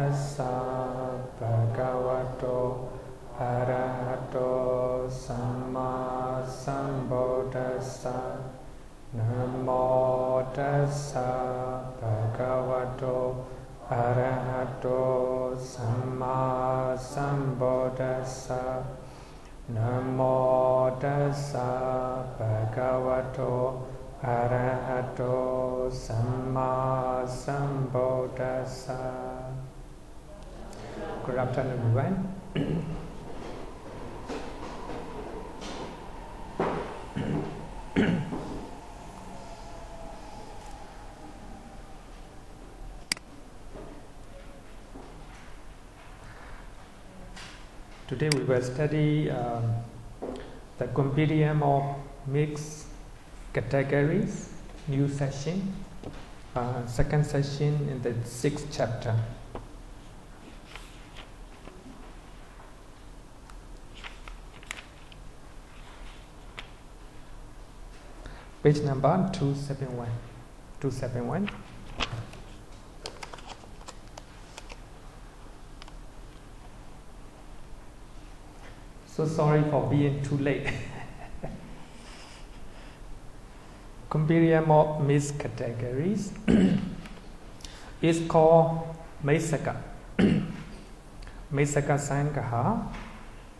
tassa bhagavato arahato samma sambuddhassa. Namo tassa bhagavato arahato samma sambuddhassa. Namo tassa bhagavato arahato samma sambuddhassa. Good afternoon, everyone. Today we will study the Compendium of Mixed Categories, new session, second session in the 6th chapter. Page number 271. 271. So sorry for being too late. Compendium of Mixed Categories is called Mesaka. Mesaka Sangaha.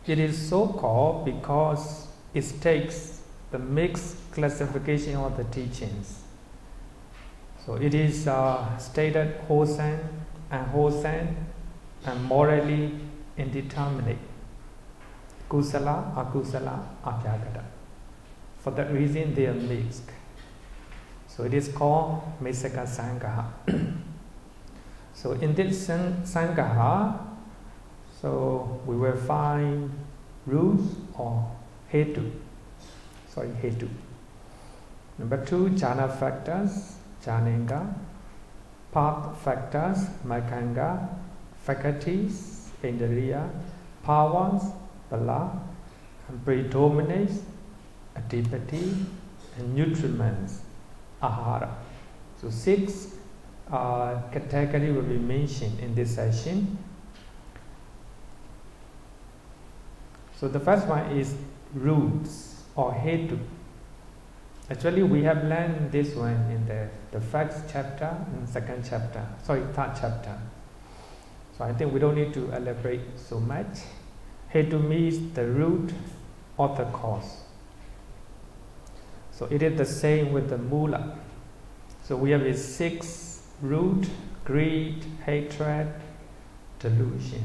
It is so called because it takes the mixed classification of the teachings. So it is stated wholesome, unwholesome, and morally indeterminate. Kusala, akusala, abhyagata. For that reason, they are mixed. So it is called Mesaka Sangaha. So in this Sangaha, so we will find rules or hetu. Number 2, jhana factors, jhananga. Path factors, makanga. Faculties, indriya. Powers, bala. And predominates, adipati. And nutriments, ahara. So 6 categories will be mentioned in this session. So the first one is roots or hetu. Actually, we have learned this one in the first chapter and third chapter. So I think we don't need to elaborate so much. Hetu means the root or the cause. So it is the same with the mula. So we have 6 root: greed, hatred, delusion.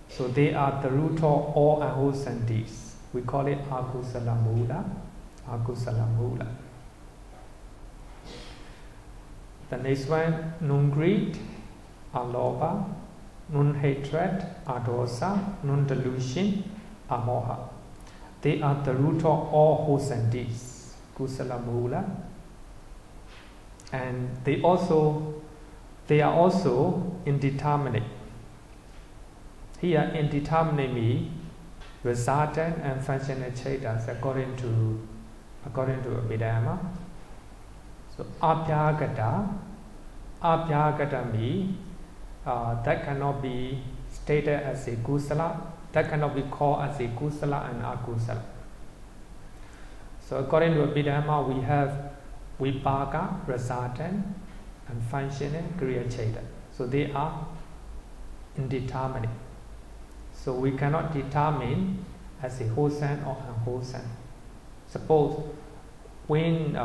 So they are the root of all unwholesome deeds. We call it akusala mula. Akusala mula. The next one, nun greed, alobha, nun hatred, adosa, nun delusion, amoha. They are the root of all wholesome deeds. Kusala mula. And they are also indeterminate. Here, indeterminate means resultant and functional chetas according to Abhidhamma. So abhyagata means that cannot be stated as a kusala, that cannot be called as a kusala and akusala. So according to Abhidhamma, we have vipaka, resultant, and functional kriya cheta. So they are indeterminate. So we cannot determine as a wholesome or unwholesome. Suppose when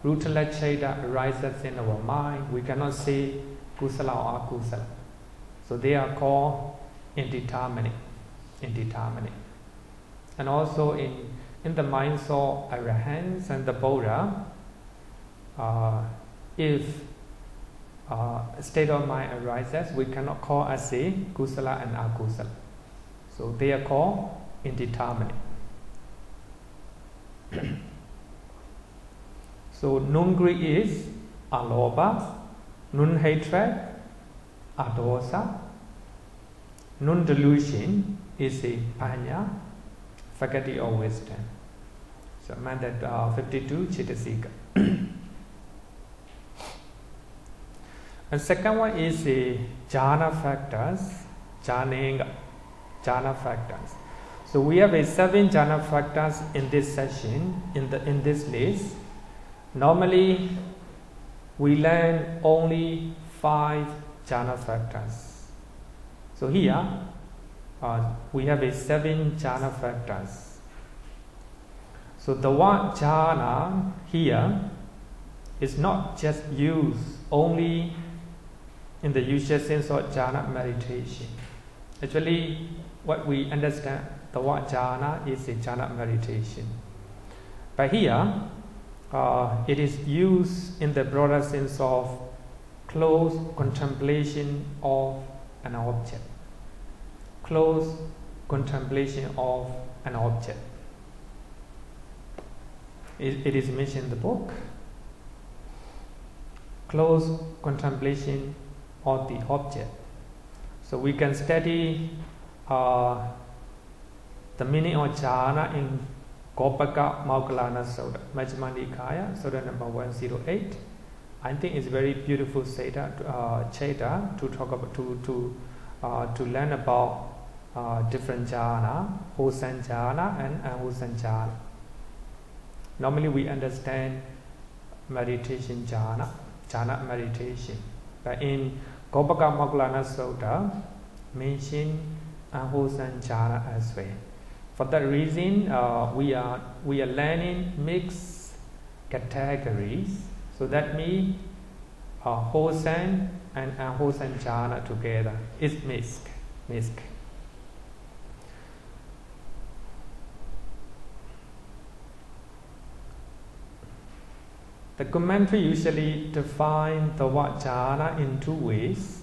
rutala cheta arises in our mind, we cannot say kusala or akusala. So they are called indeterminate. And also in the minds of arahants and the Buddha, if a state of mind arises, we cannot call as a kusala and akusala. So they are called indeterminate. So nun greed is alobha, nun hatred, adosa, nun delusion is a panya, faculty of wisdom. So mandate 52 Chitasika. And second one is the jhana factors, jhana factors. So we have 7 jhana factors in this session, in this list. Normally, we learn only 5 jhana factors. So here, we have 7 jhana factors. So the word jhana here is not just used only in the usual sense of jhana meditation. Actually, what we understand, the word jhana is a jhana meditation. But here, it is used in the broader sense of close contemplation of an object. Close contemplation of an object. It is mentioned in the book. Close contemplation of the object. So we can study the meaning of jhana in Gopaka Maukalana Sutta, Majjhima Nikaya, Sutta number 108. I think it's very beautiful chapter to talk about to learn about different jhana, wholesome jhana and unwholesome jhana. Normally we understand meditation jhana meditation, but in Gopaka Maukalana Sutta mention unwholesome jhana as well. For that reason, we are learning mixed categories. So that means wholesome and unwholesome jhana together is mixed. The commentary usually define the word jhana in 2 ways.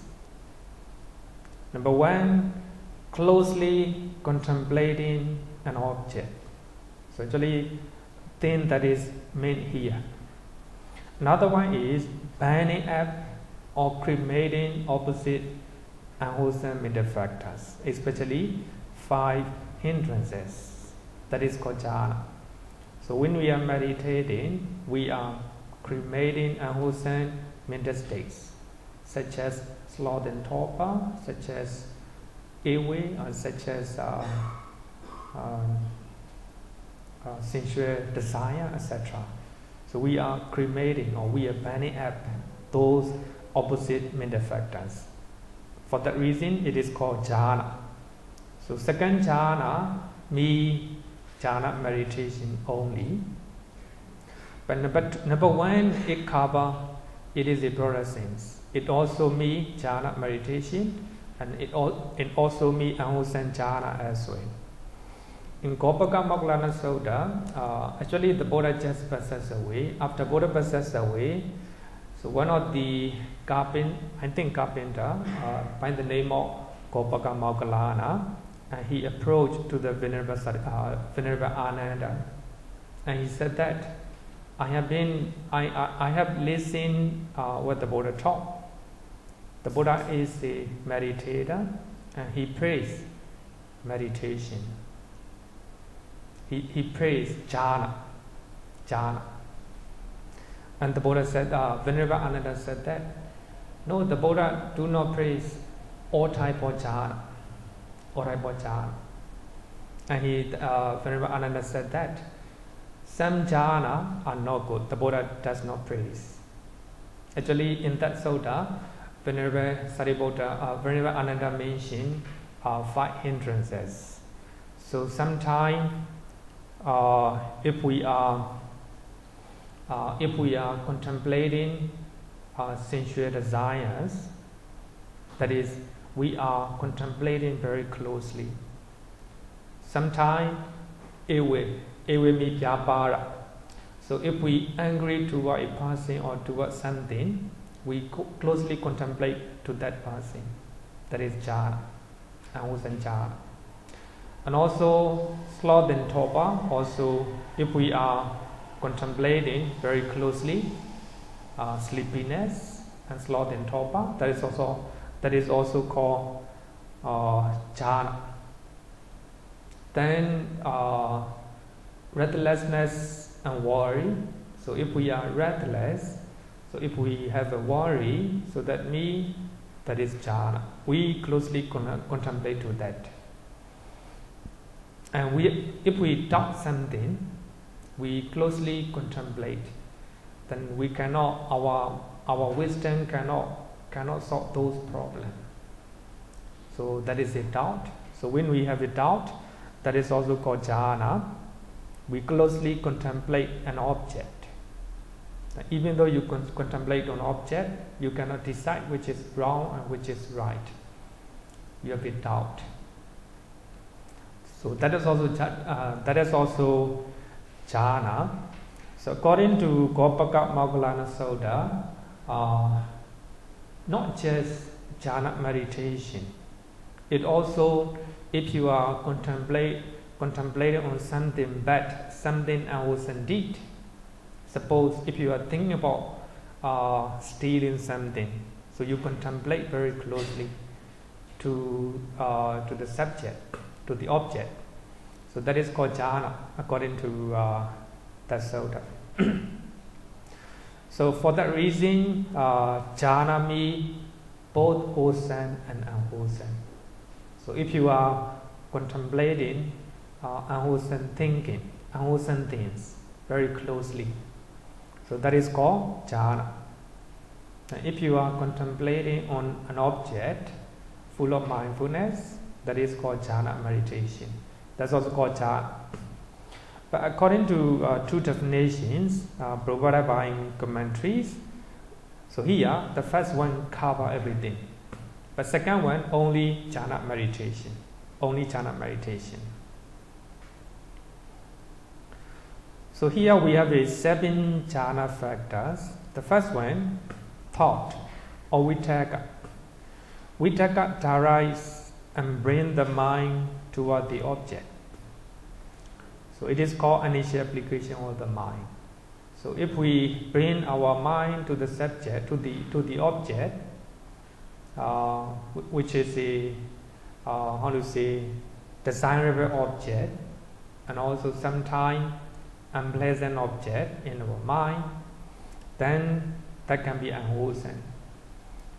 Number 1, closely contemplating an object. So actually, thing that is meant here. Another one is burning up or cremating opposite unwholesome mental factors, especially 5 hindrances. That is called jhana. So when we are meditating, we are cremating unwholesome mental states, such as sloth and torpor, such as airway, or such as sensual desire, etc. So we are cremating or we are burning up those opposite mental factors. For that reason, it is called jhana. So second jhana means jhana meditation only. But number 1, it is a broader sense. It also means jhana meditation, and it also means unwholesome jhana as well. In Gopaka Maukalana Sutta, actually the Buddha just passes away. After Buddha passes away, so one of the carpenter by the name of Gopaka Maukalana, and he approached to the Venerable Ananda, and he said that I have listened what the Buddha taught. The Buddha is a meditator, and he prays meditation. He prays jhana. And the Buddha said, Venerable Ananda said that, no, the Buddha do not praise all type of jhana. And Venerable Ananda said that some jhana are not good. The Buddha does not praise. Actually, in that sutta, Venerable Ananda mentioned 5 hindrances. So sometimes, if we are contemplating sensual desires, that is, we are contemplating very closely. Sometimes it will be vyapara. So if we angry toward a person or toward something, we closely contemplate to that person. That is jhana, unwholesome jhana. And also sloth and torpor. Also, if we are contemplating very closely sleepiness and sloth and torpor, that is also called jhana. Then restlessness and worry. So if we are restless So if we have a worry, so that means that is jhana. We closely contemplate to that. And if we doubt something, we closely contemplate, then we cannot, our wisdom cannot solve those problems. So that is a doubt. So when we have a doubt, that is also called jhana. We closely contemplate an object. Even though you contemplate an object, you cannot decide which is wrong and which is right. You have a doubt. So that is also jhana. So according to Gopaka Moggallana Sutta, not just jhana meditation. It also, if you are contemplating on something bad, something unwholesome deed. Suppose if you are thinking about stealing something, so you contemplate very closely to the subject, to the object. So that is called jhana, according to that sutta. So for that reason, jhana means both wholesome and unwholesome. So if you are contemplating unwholesome thinking, unwholesome things very closely, so that is called jhana. And if you are contemplating on an object full of mindfulness, that is called jhana meditation. That's also called jhana. But according to two definitions provided by commentaries, so here the first one covers everything, but second one only jhana meditation. Only jhana meditation. So here we have a 7 jhana factors. The first one, thought or vitakka. Vitakka derives and brings the mind toward the object. So it is called initial application of the mind. So if we bring our mind to the subject, to the object, which is a desirable object, and also sometimes unpleasant object in our mind, then that can be unwholesome.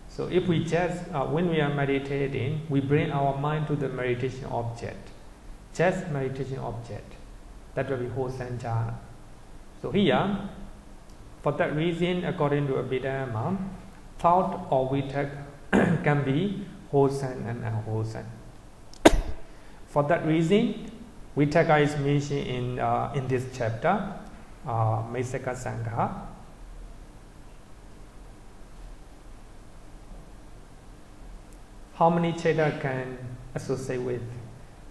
So if we just, when we are meditating, we bring our mind to the meditation object, just meditation object, that will be wholesome jhana. So here, for that reason, according to Abhidhamma, thought or vitakka can be wholesome and unwholesome. For that reason, vitakka is mentioned in this chapter, Mesaka Sangha. How many chaita can associate with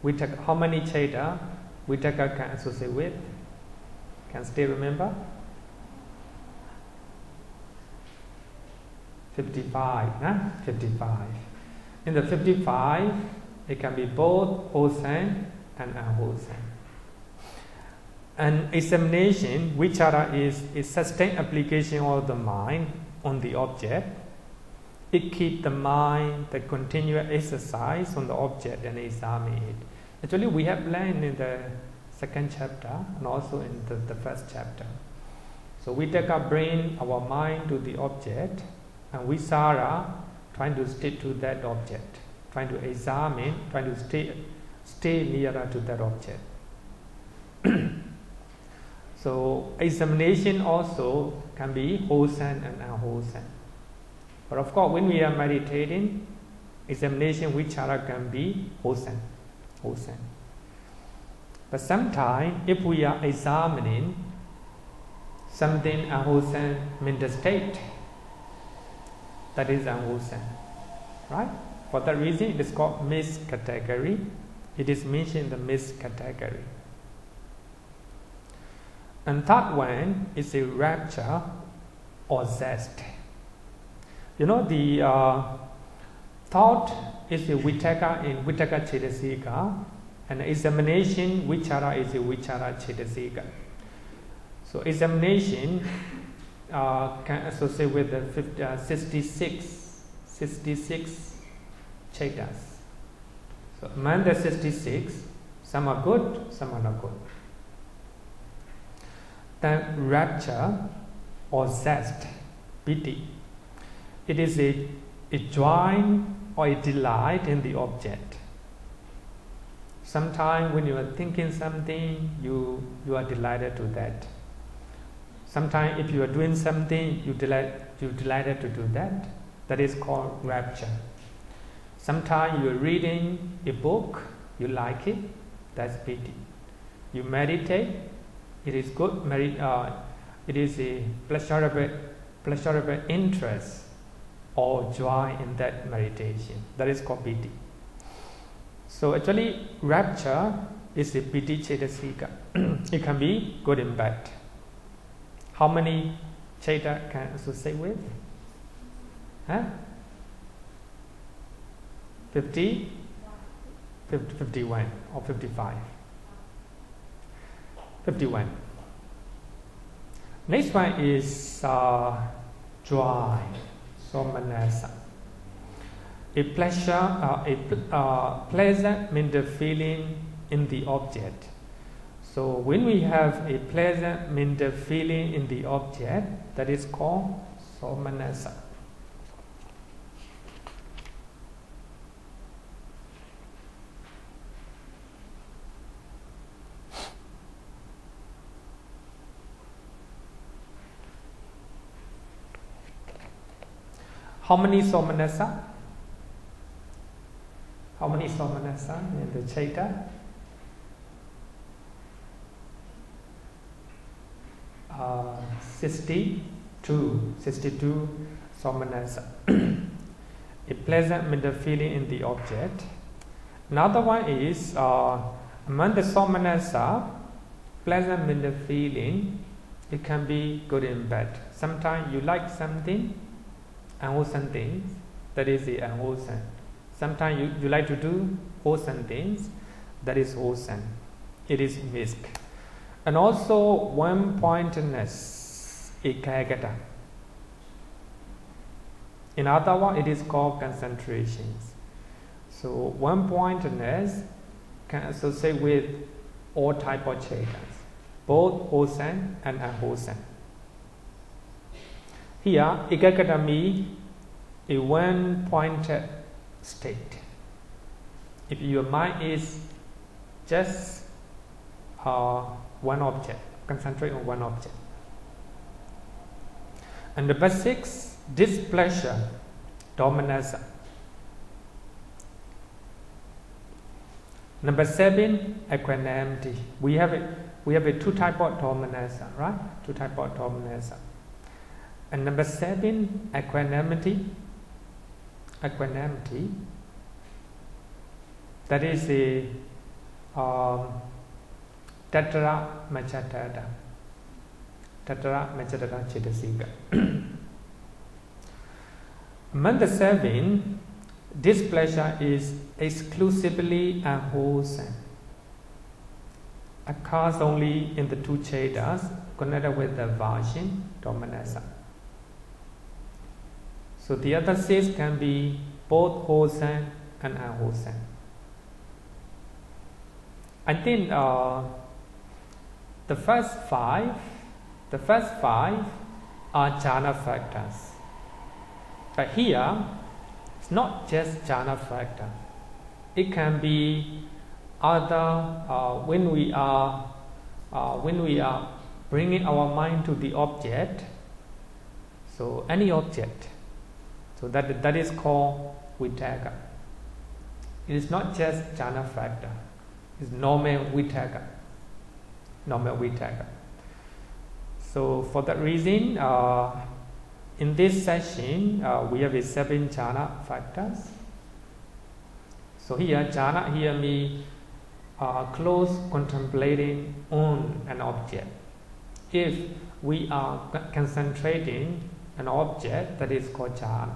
vitakka? How many chaita vitakka can associate with? Can still remember? 55, huh? 55. In the 55, it can be both wholesome and unwholesome. And examination, vichara is a sustained application of the mind on the object. It keeps the mind, the continuous exercise on the object and examine it. Actually, we have learned in the second chapter and also in the first chapter. So vitakka bring our mind to the object, and vichara trying to stick to that object, trying to examine, trying to stay nearer to that object. So examination also can be wholesome and unwholesome. But of course, when we are meditating, examination vichara can be wholesome. But sometimes, if we are examining something unwholesome, mental state, that is unwholesome, right? For that reason, it is called mixed category. It is mentioned in the mixed category. And third one is a rapture or zest. You know, the thought is a vitakka in vitakka cetasika, and examination vichara is a vichara cetasika. So examination can associate with the 66 chaitas. So among the 66, some are good, some are not good. Then rapture or zest piti. It is a joy or a delight in the object. Sometimes when you are thinking something, you are delighted to that. Sometimes if you are doing something, you delighted to do that. That is called rapture. Sometimes you are reading a book, you like it, that's piti. You meditate, it is good. It is a pleasurable interest or joy in that meditation. That is called piti. So actually, rapture is a piti cetasika. It can be good and bad. How many ceta can associate with? 50? 51 or 55? 51. Next one is joy, somanasa. A pleasant mental feeling in the object. So when we have a pleasant mental feeling in the object, that is called somanasa. How many somanasa? How many somanasa in the Chaita? 62 somanasa. A pleasant mental feeling in the object. Another one is among the somanasa, pleasant mental feeling, it can be good and bad. Sometimes you like something, unwholesome things, that is the unwholesome. Sometimes you like to do wholesome things, that is wholesome. It is misk. And also one-pointedness, ekagata. In other words, it is called concentrations. So one-pointedness can associate with all type of chetas, both wholesome and unwholesome. Here, ekagata means a one-pointed state. If your mind is just one object, concentrate on one object. And number 6, displeasure, dominanza. Number 7, equanimity. We have a two type of dominanza, right? Two type of dominanza. And number 7, equanimity. Equanimity. That is a Tatara Machatada. Tatara Machatada Chetasika. Among the 7, displeasure is exclusively unwholesome. Occurs only in the 2 chetas connected with the aversion, dominanza. So the other 6 can be both wholesome and unwholesome. I think the first five are jhana factors. But here, it's not just jhana factor. It can be other when we are bringing our mind to the object. So any object. So that is called vitaka. It is not just jhana factor. It's normal vitaka. Normal vitaka. So for that reason, in this session, we have 7 jhana factors. So here, jhana here means close contemplating on an object. If we are concentrating an object, that is called jhana.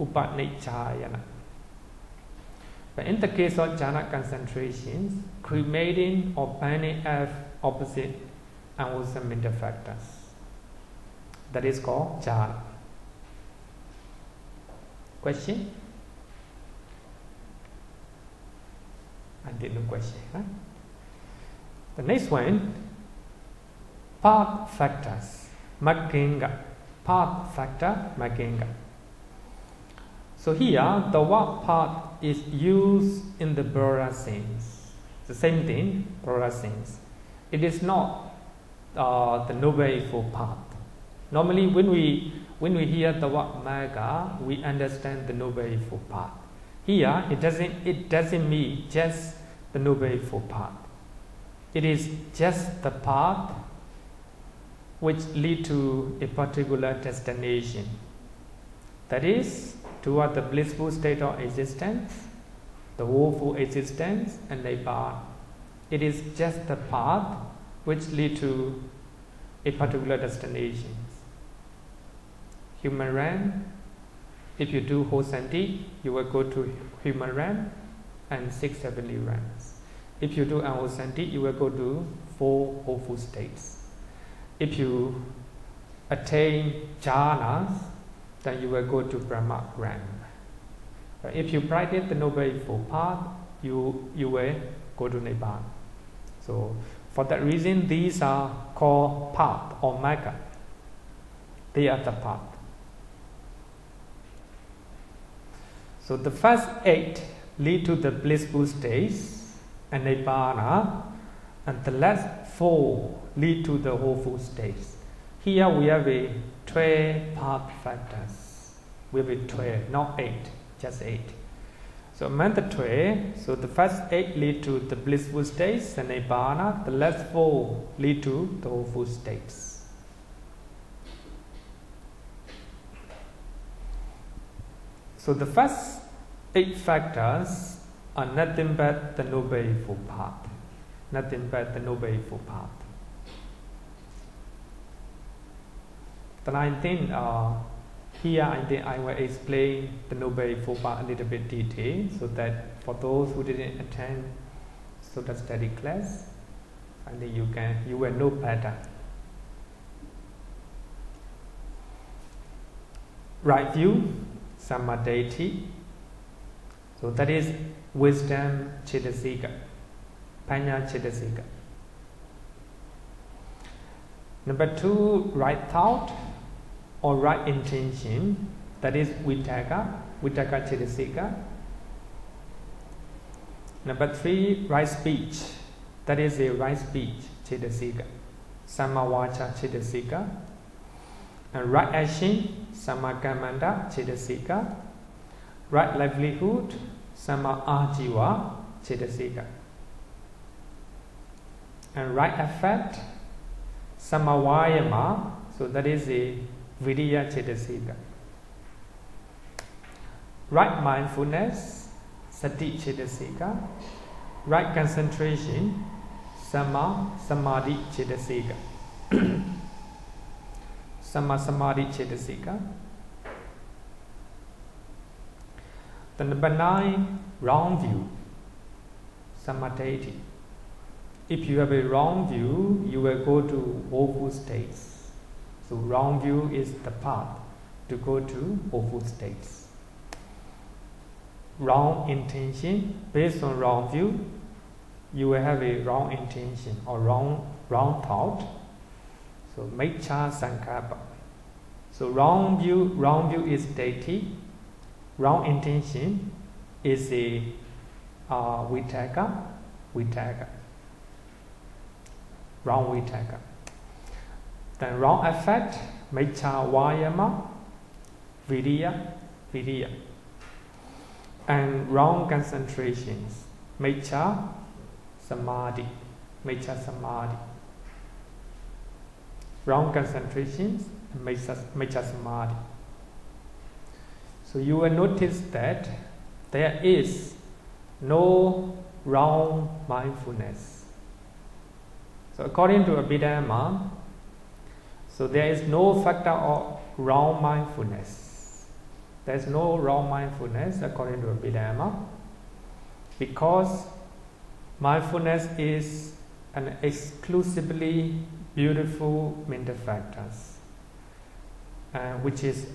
Upanechayana. But in the case of jhana concentrations, cremating or burning off opposite unwholesome mental factors. That is called jhana. Question? I did no question. Huh? The next one, path factors. Makkinga. path factor making. So here, the word path is used in the broader sense. The same thing, broader sense. It is not the Noble Eightfold Path. Normally, when we hear the word Magga, we understand the Noble Eightfold Path. Here, it doesn't mean just the Noble Eightfold Path. It is just the path which lead to a particular destination. That is, toward the blissful state of existence, the woeful existence, and Nibbana. It is just the path which lead to a particular destination. Human realm, if you do Hosanti, you will go to human realm and 6 heavenly realms. If you do Ahosanti, you will go to 4 woeful states. If you attain jhanas, then you will go to Brahma realm. But if you practice the Noble Eightfold Path, you will go to Nibbana. So for that reason, these are called path or Magga. They are the path. So the first 8 lead to the blissful states and Nibbana, and the last 4 lead to the woeful states. Here we have a 12 path factors. We have a 12, not 8, just 8. So among the 12, so the first 8 lead to the blissful states and Nibbana, the last 4 lead to the woeful states. So the first 8 factors are nothing but the Noble Eightfold Path. Nothing but the Noble Eightfold Path. Then I think here I will explain the Noble Eightfold Path a little bit detail, so that for those who didn't attend Sutta study class, I think you will know better. Right view, Samadhi. So that is wisdom Cetasika, Panya Cetasika. Number 2, right thought or right intention, that is Vitakka Cetasika. Number 3, right speech, that is a right speech Cetasika, Samavaca Cetasika. And right action, Sammakamanda Cetasika. Right livelihood, Samma Ajiva Cetasika. And right effect, Samma Vayama, so that is a Viriya Cetasika. Right mindfulness, Sati Cetasika. Right concentration, Samma Samadhi Cetasika. Samma Samadhi Cetasika. The number 9, wrong view, Samadhi. If you have a wrong view, you will go to woeful states. So wrong view is the path to go to woeful states. Wrong intention, based on wrong view, you will have a wrong intention or wrong thought. So Miccha Sankappa. So wrong view is deity. Wrong intention is a Vitakka. Wrong Vitakka. Then wrong effect, Miccha Vayama, Viriya. And wrong concentrations, Miccha Samadhi. Wrong concentrations, Miccha Samadhi. So you will notice that there is no wrong mindfulness. So according to Abhidhamma, so there is no factor of wrong mindfulness. There is no wrong mindfulness according to Abhidhamma, because mindfulness is an exclusively beautiful mental factors, which is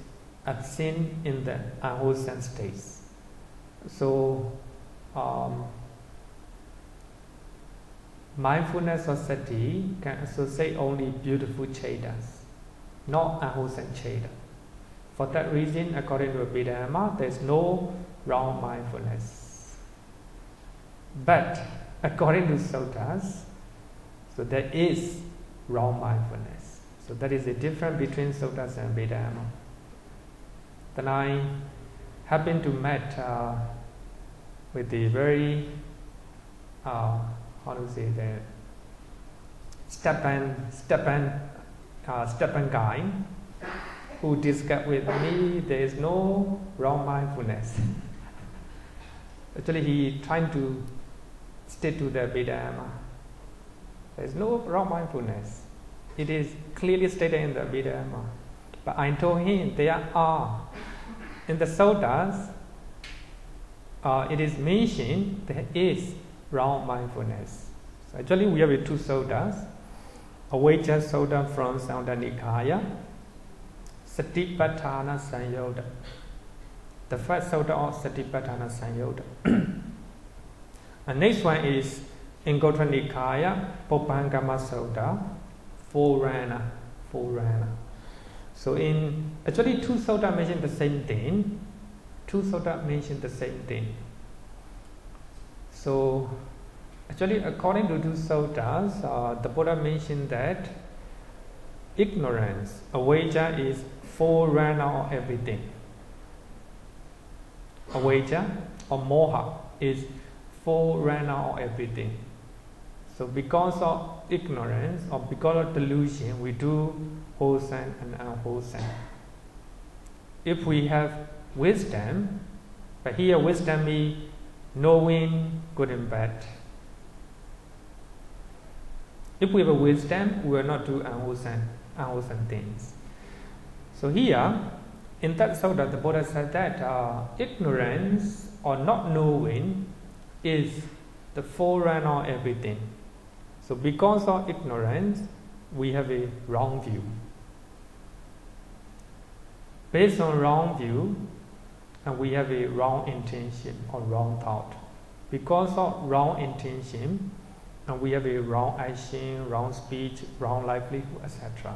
unseen in the unwholesome states. So mindfulness or sati can associate only beautiful chetas. not unwholesome chatter. For that reason, according to Abhidhamma, there is no wrong mindfulness. But according to Suttas, so there is wrong mindfulness. So that is the difference between Suttas and Abhidhamma. Then I happened to meet with the very the Stepan guy who discussed with me there is no wrong mindfulness. Actually, he trying to stick to the Abhidhamma. There is no wrong mindfulness. It is clearly stated in the Abhidhamma. But I told him there are. In the Suttas, it is mentioned there is wrong mindfulness. So actually, we have two Suttas. Avijja Sutta from Samyutta Nikaya, Satipatthana Samyutta. The first Sutta of Satipatthana Samyutta. And next one is Anguttara Nikaya, Popangama Sutta, Forana. So in actually two Sutta mention the same thing. So actually, according to two Suttas, the Buddha mentioned that ignorance, avijja, is forerunner of everything. Avijja or moha is forerunner of everything. So because of ignorance or because of delusion, we do wholesome and unwholesome. If we have wisdom, but here wisdom is knowing good and bad. If we have a wisdom, we will not do unwholesome things. So here, in that sutta, the Buddha said that ignorance or not knowing is the forerunner of everything. So because of ignorance, we have a wrong view. Based on wrong view, and we have a wrong intention or wrong thought. Because of wrong intention, and we have a wrong action, wrong speech, wrong livelihood, etc.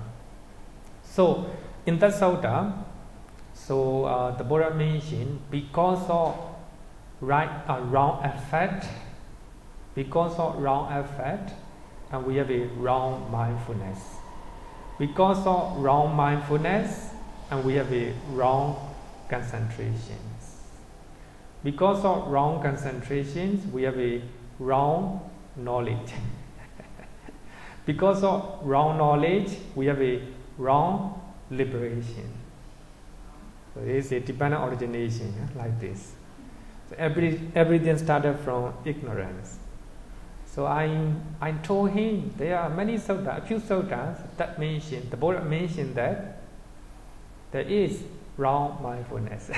So in that sutta, the Buddha mentioned because of wrong effect, and we have a wrong mindfulness. Because of wrong mindfulness, and we have a wrong concentrations. Because of wrong concentrations, we have a wrong knowledge. Because of wrong knowledge, we have a wrong liberation. So it is a dependent origination, like this. So everything started from ignorance. So I told him there are many suttas, a few suttas that mention, the Buddha mentioned that there is wrong mindfulness.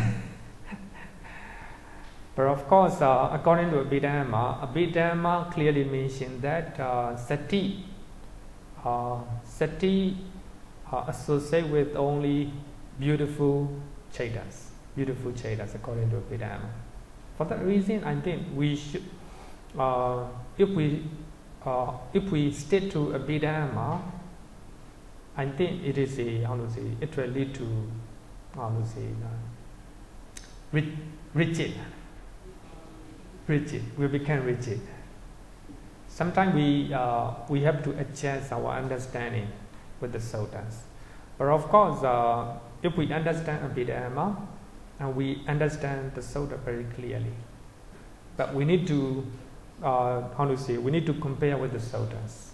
But of course, according to Abhidhamma clearly mentioned that sati associate with only beautiful chatas according to Abhidhamma. For that reason, I think we should, if we stick to Abhidhamma, I think it is it will lead to rigid. We become rigid. Sometimes we have to adjust our understanding with the suttas. But of course, if we understand Abhidhamma and we understand the sutta very clearly, but we need to we need to compare with the suttas.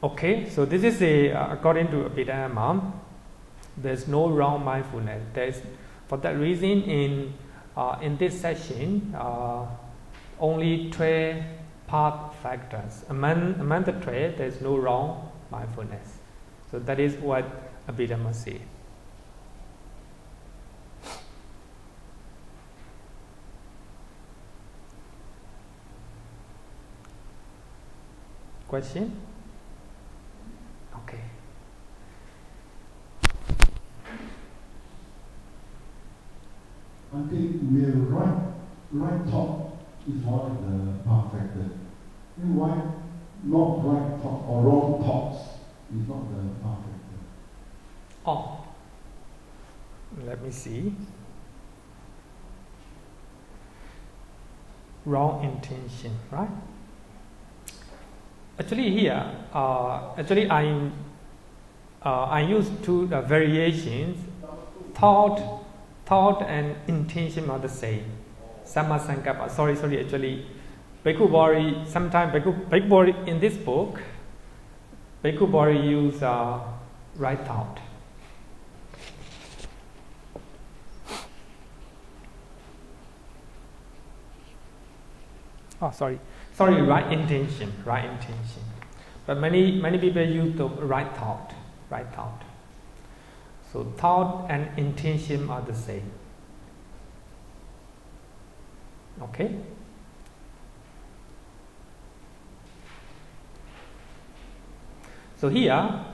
Okay, so this is according to Abhidhamma, there's no wrong mindfulness. For that reason, in this session, only 12 path factors. Among the 12, there's no wrong mindfulness. So that is what Abhidhamma says. Question? Okay. I think we have right thought is one of the path factors. And why not right thought or wrong thoughts is not the path factor? Oh, let me see. Wrong intention, right? Actually here, I use two variations. Thought and intention are the same. Samma sankappa. Sorry. Actually, Bhikkhu Bodhi. Sometimes Bhikkhu Bodhi in this book, Bhikkhu Bodhi use right thought. Oh, sorry, right intention. But many people use the right thought. So thought and intention are the same. Okay. So here,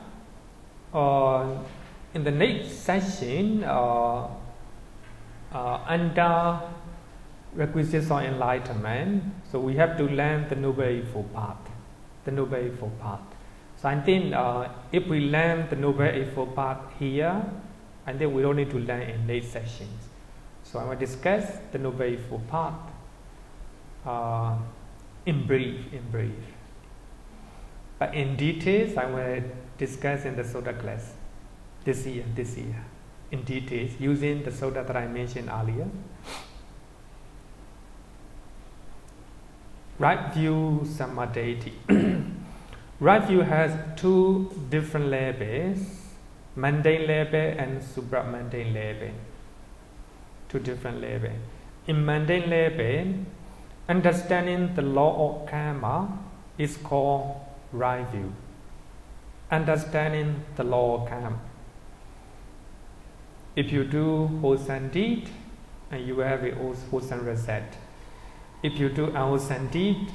in the next session, under requisites of enlightenment, so we have to learn the Noble Eightfold Path. So I think if we learn the Noble Eightfold Path here, I think we don't need to learn in next sessions. So I will discuss the Noble Eightfold Path in brief. But in details, I will discuss in the Sutta class this year, in details, using the Sutta that I mentioned earlier. Right view, samadhi. Right view has two different levels, mundane level and supramundane level. Two different levels. In mundane level, understanding the law of karma is called right view. Understanding the law of karma. If you do wholesome deed, and you have a wholesome result. If you do unwholesome deed,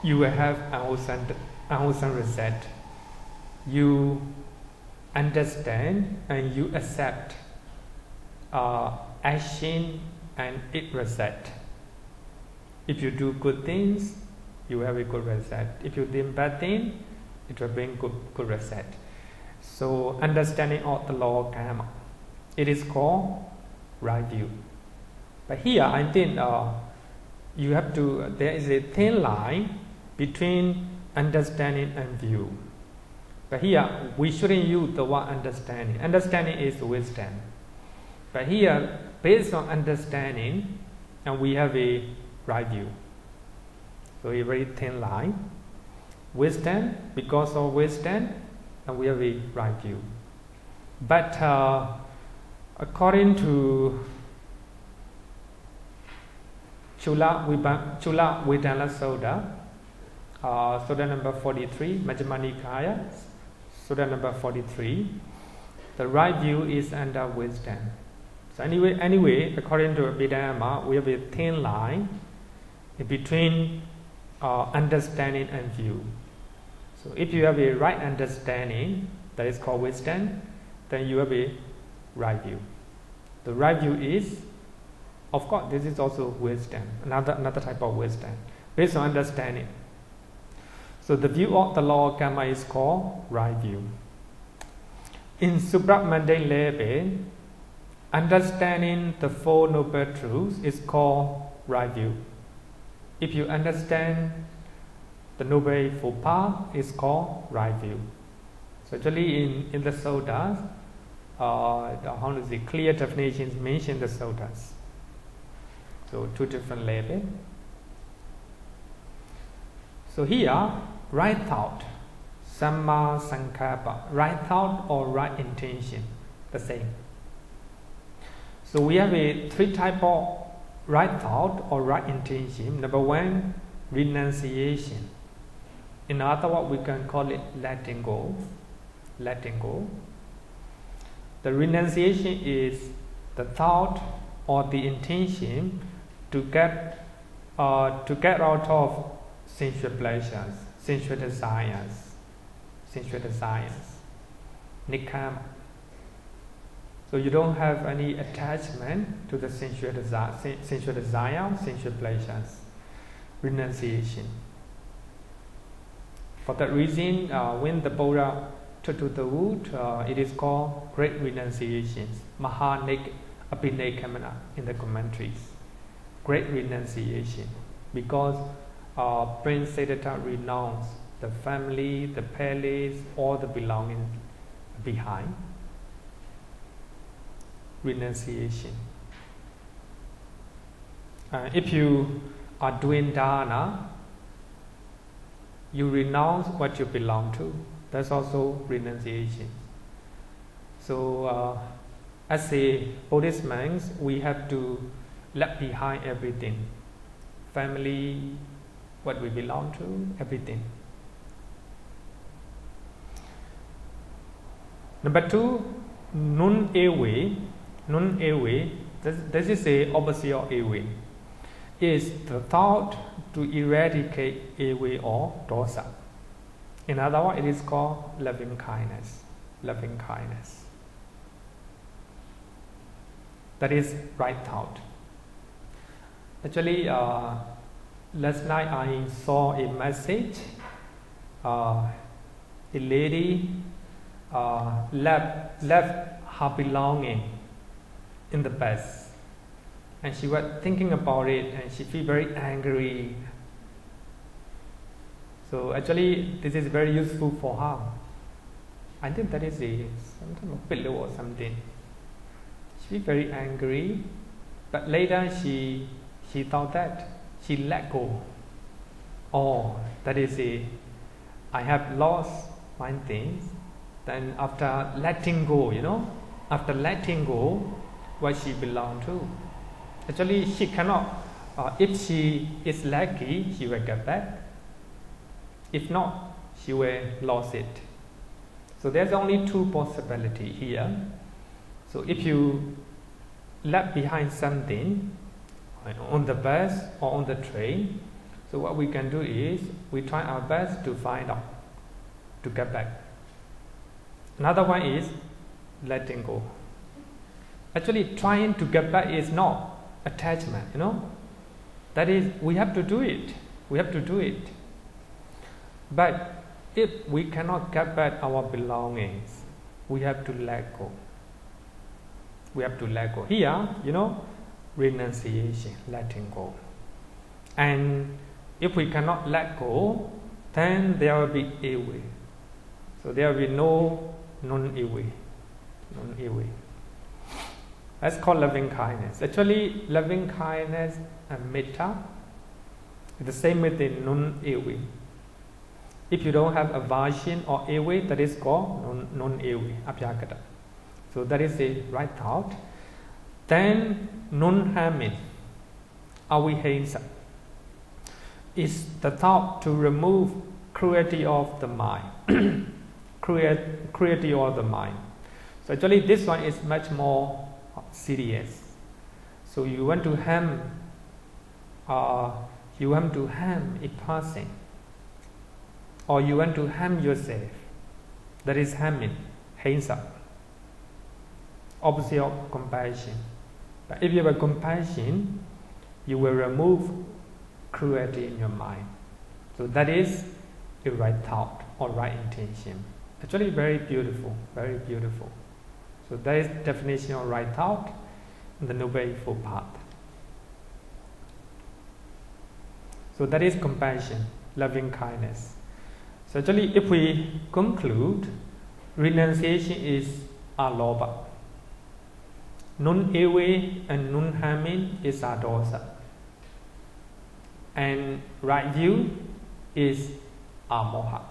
you will have unwholesome result. You understand and you accept action and its result. If you do good things, you have a good result. If you do bad things, it will bring good result. So understanding of the law of karma, it is called right view. But here I think you have to, there is a thin line between understanding and view. But here we shouldn't use the word understanding. Understanding is wisdom. But here, based on understanding, and we have a right view. So a very thin line. Wisdom, because of wisdom, and we have a right view. But according to Chula Vedana Sutta, Sutta number 43, Majjhima Nikaya, Sutta number 43, the right view is under wisdom. So anyway, according to Abhidhamma, we have a thin line between understanding and view. So if you have a right understanding, that is called wisdom, then you have a right view. The right view is, of course, this is also wisdom, another type of wisdom, based on understanding. So the view of the law of karma is called right view. In supramundane level, understanding the Four Noble Truths is called right view. If you understand the Noble Eightfold Path, it's called right view. So actually in the Suttas, clear definitions mention the Suttas. So two different levels. So here, right thought, samma sankappa, right thought or right intention, the same. So we have three types of right thought or right intention. Number one, renunciation. In other words, we can call it letting go. Letting go. The renunciation is the thought or the intention to get out of sensual pleasures, sensual desires, nikkama. So you don't have any attachment to the sensual desire, sensual pleasures. Renunciation. For that reason, when the Buddha to the wood, it is called great renunciations, Abhidhamma in the commentaries. Great renunciation, because Prince Siddhartha renounced the family, the palace, all the belongings behind. Renunciation. If you are doing dana, you renounce what you belong to. That's also renunciation. So, as a Buddhist monks, we have to left behind everything, family, what we belong to, everything. Number 2, nun ewe. Nun ewe, this is the opposite of ewe, is the thought to eradicate ewe or dosa. In other words, it is called loving kindness. Loving kindness. That is right thought. Actually, last night I saw a message. A lady left her belonging in the bus, and she was thinking about it, and she feel very angry. So actually, this is very useful for her. I think that is some kind of pillow or something. She feel very angry, but later she thought that she let go. Oh, that is I have lost my things. Then after letting go, after letting go what she belonged to, actually she cannot, if she is lucky, she will get back. If not, she will lose it. So there's only 2 possibilities here. So if you left behind something on the bus or on the train, so what we can do is we try our best to find out, to get back. Another one is letting go. Actually, trying to get back is not attachment, That is, we have to do it. We have to do it. But if we cannot get back our belongings, we have to let go. We have to let go. Here, renunciation, letting go. And if we cannot let go, then there will be ewe. So there will be no non-ewe. Non-ewe. That's called loving kindness. Actually, loving kindness and metta is the same with the non-ewe. If you don't have aversion or ewe, that is called non-ewe, abhyagata. So that is the right thought. Then non-harming, avihimsa, is the thought to remove cruelty of the mind. Cruelty of the mind. So actually this one is much more serious. So you want to harm a person, or you want to harm yourself. That is harming, himsa. Opposite of compassion. But if you have a compassion, you will remove cruelty in your mind. So that is a right thought or right intention. Actually very beautiful, very beautiful. So that is definition of right thought in the Noble Eightfold Path. So that is compassion, loving kindness. So actually if we conclude, renunciation is alobha. Non-ewe and non-harming is adosa. And right view is amoha.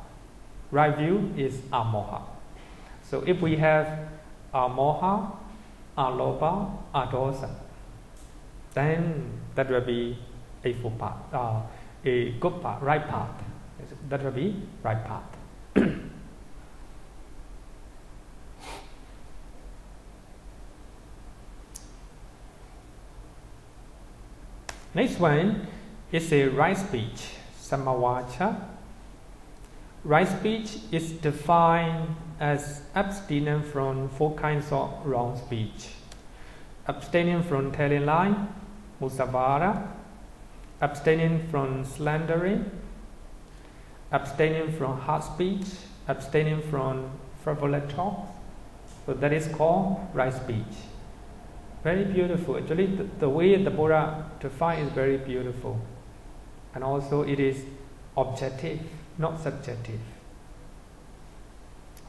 Right view is amoha. So if we have amoha, alobha, adosa, then that will be a full path, a good path, right path. That will be right path. Next one is a right speech, samavacha. Right speech is defined as abstinence from 4 kinds of wrong speech. Abstaining from telling lies, musavara. Abstaining from slandering. Abstaining from hard speech. Abstaining from frivolous talks. So that is called right speech. Very beautiful. Actually, the way the Buddha defines is very beautiful. And also it is objective, not subjective.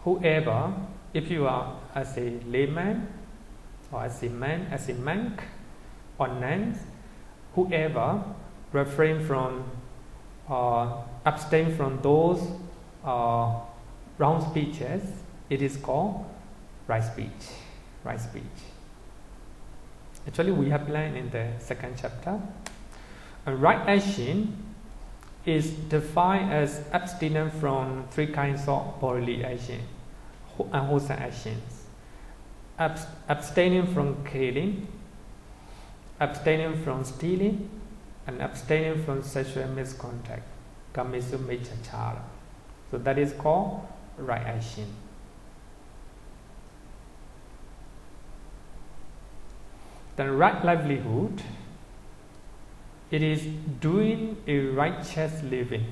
Whoever, if you are as a layman, or as a man, as a monk, or nuns, whoever refrain from, abstain from those wrong speeches, it is called right speech. Right speech. Actually, we have learned in the second chapter. A right action is defined as abstinence from three kinds of bodily action, unwholesome actions. Abstaining from killing, abstaining from stealing, and abstaining from sexual misconduct. Kamisu Mechachara. So that is called right action. The right livelihood, it is doing a righteous living.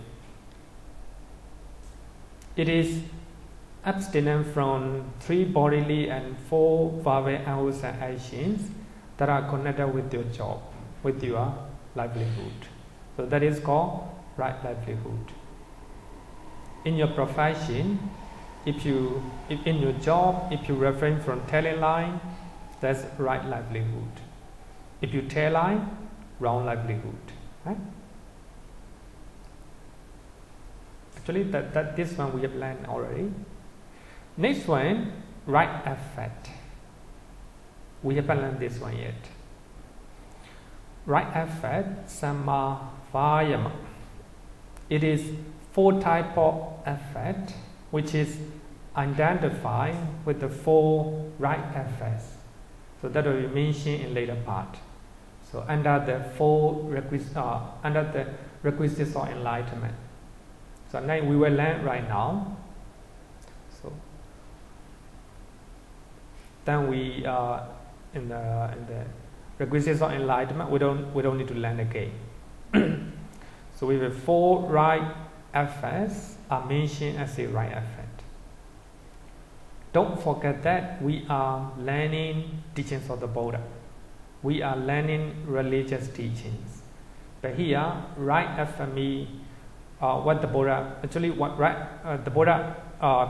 It is abstinent from three bodily and four verbal unwholesome actions that are connected with your job, with your livelihood. So that is called right livelihood. In your profession, if in your job, if you refrain from telling lie, that's right livelihood. If you tell lie, wrong livelihood. Right? Actually, this one we have learned already. Next one, right effect. We haven't learned this one yet. Right effect, Samuccaya. It is four types of effect, which is identified with the four right effects. So that will be mentioned in later part. So under the requisites of enlightenment. So now we will learn right now. So then we in the requisites of enlightenment, we don't need to learn again. So we have four right effects are mentioned as a right effect. Don't forget that we are learning teachings of the Buddha. We are learning religious teachings. But here, right effect means what the Buddha the Buddha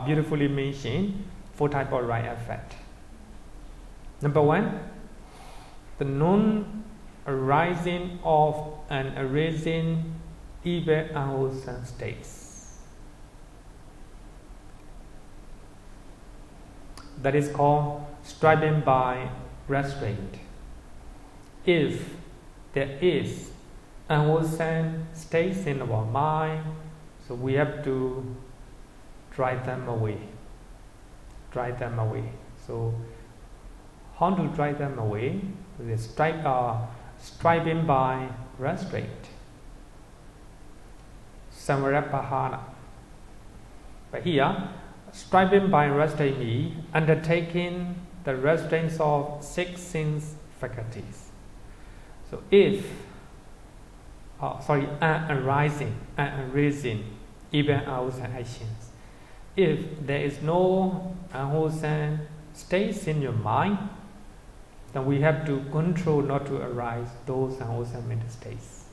beautifully mentioned four types of right effect. Number one, the non-arising of and arising evil unwholesome states. That is called striving by restraint. If there is unwholesome states in our mind, so we have to drive them away. Drive them away. So how to drive them away? Striving by restraint. Samuccaya. But here, striving by restraint means undertaking the restraints of six sense faculties. So if arising even unwholesome actions. If there is no unwholesome states in your mind, then we have to control not to arise those unwholesome mental states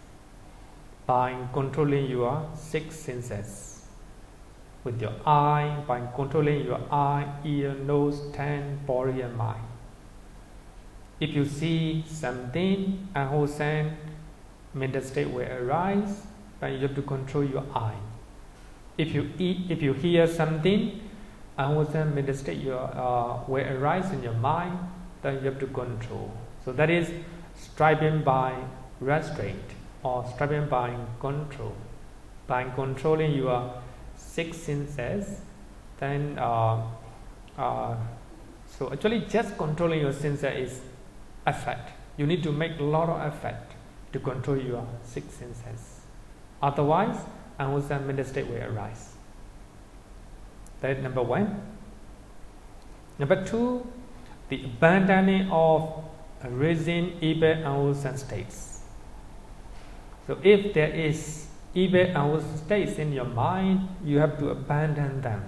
by controlling your six senses. With your eye, by controlling your eye, ear, nose, tongue, body and mind. If you see something unwholesome, mental state will arise, but you have to control your eye. If you hear something unwholesome, mental state will arise in your mind, then you have to control. So that is striving by restraint or striving by control. By controlling your six senses, then so actually just controlling your senses is effort. You need to make a lot of effort to control your six senses. Otherwise, unwholesome mental state will arise. That is number one. Number two, the abandoning of arising evil unwholesome states. So if there is evil unwholesome states in your mind, you have to abandon them.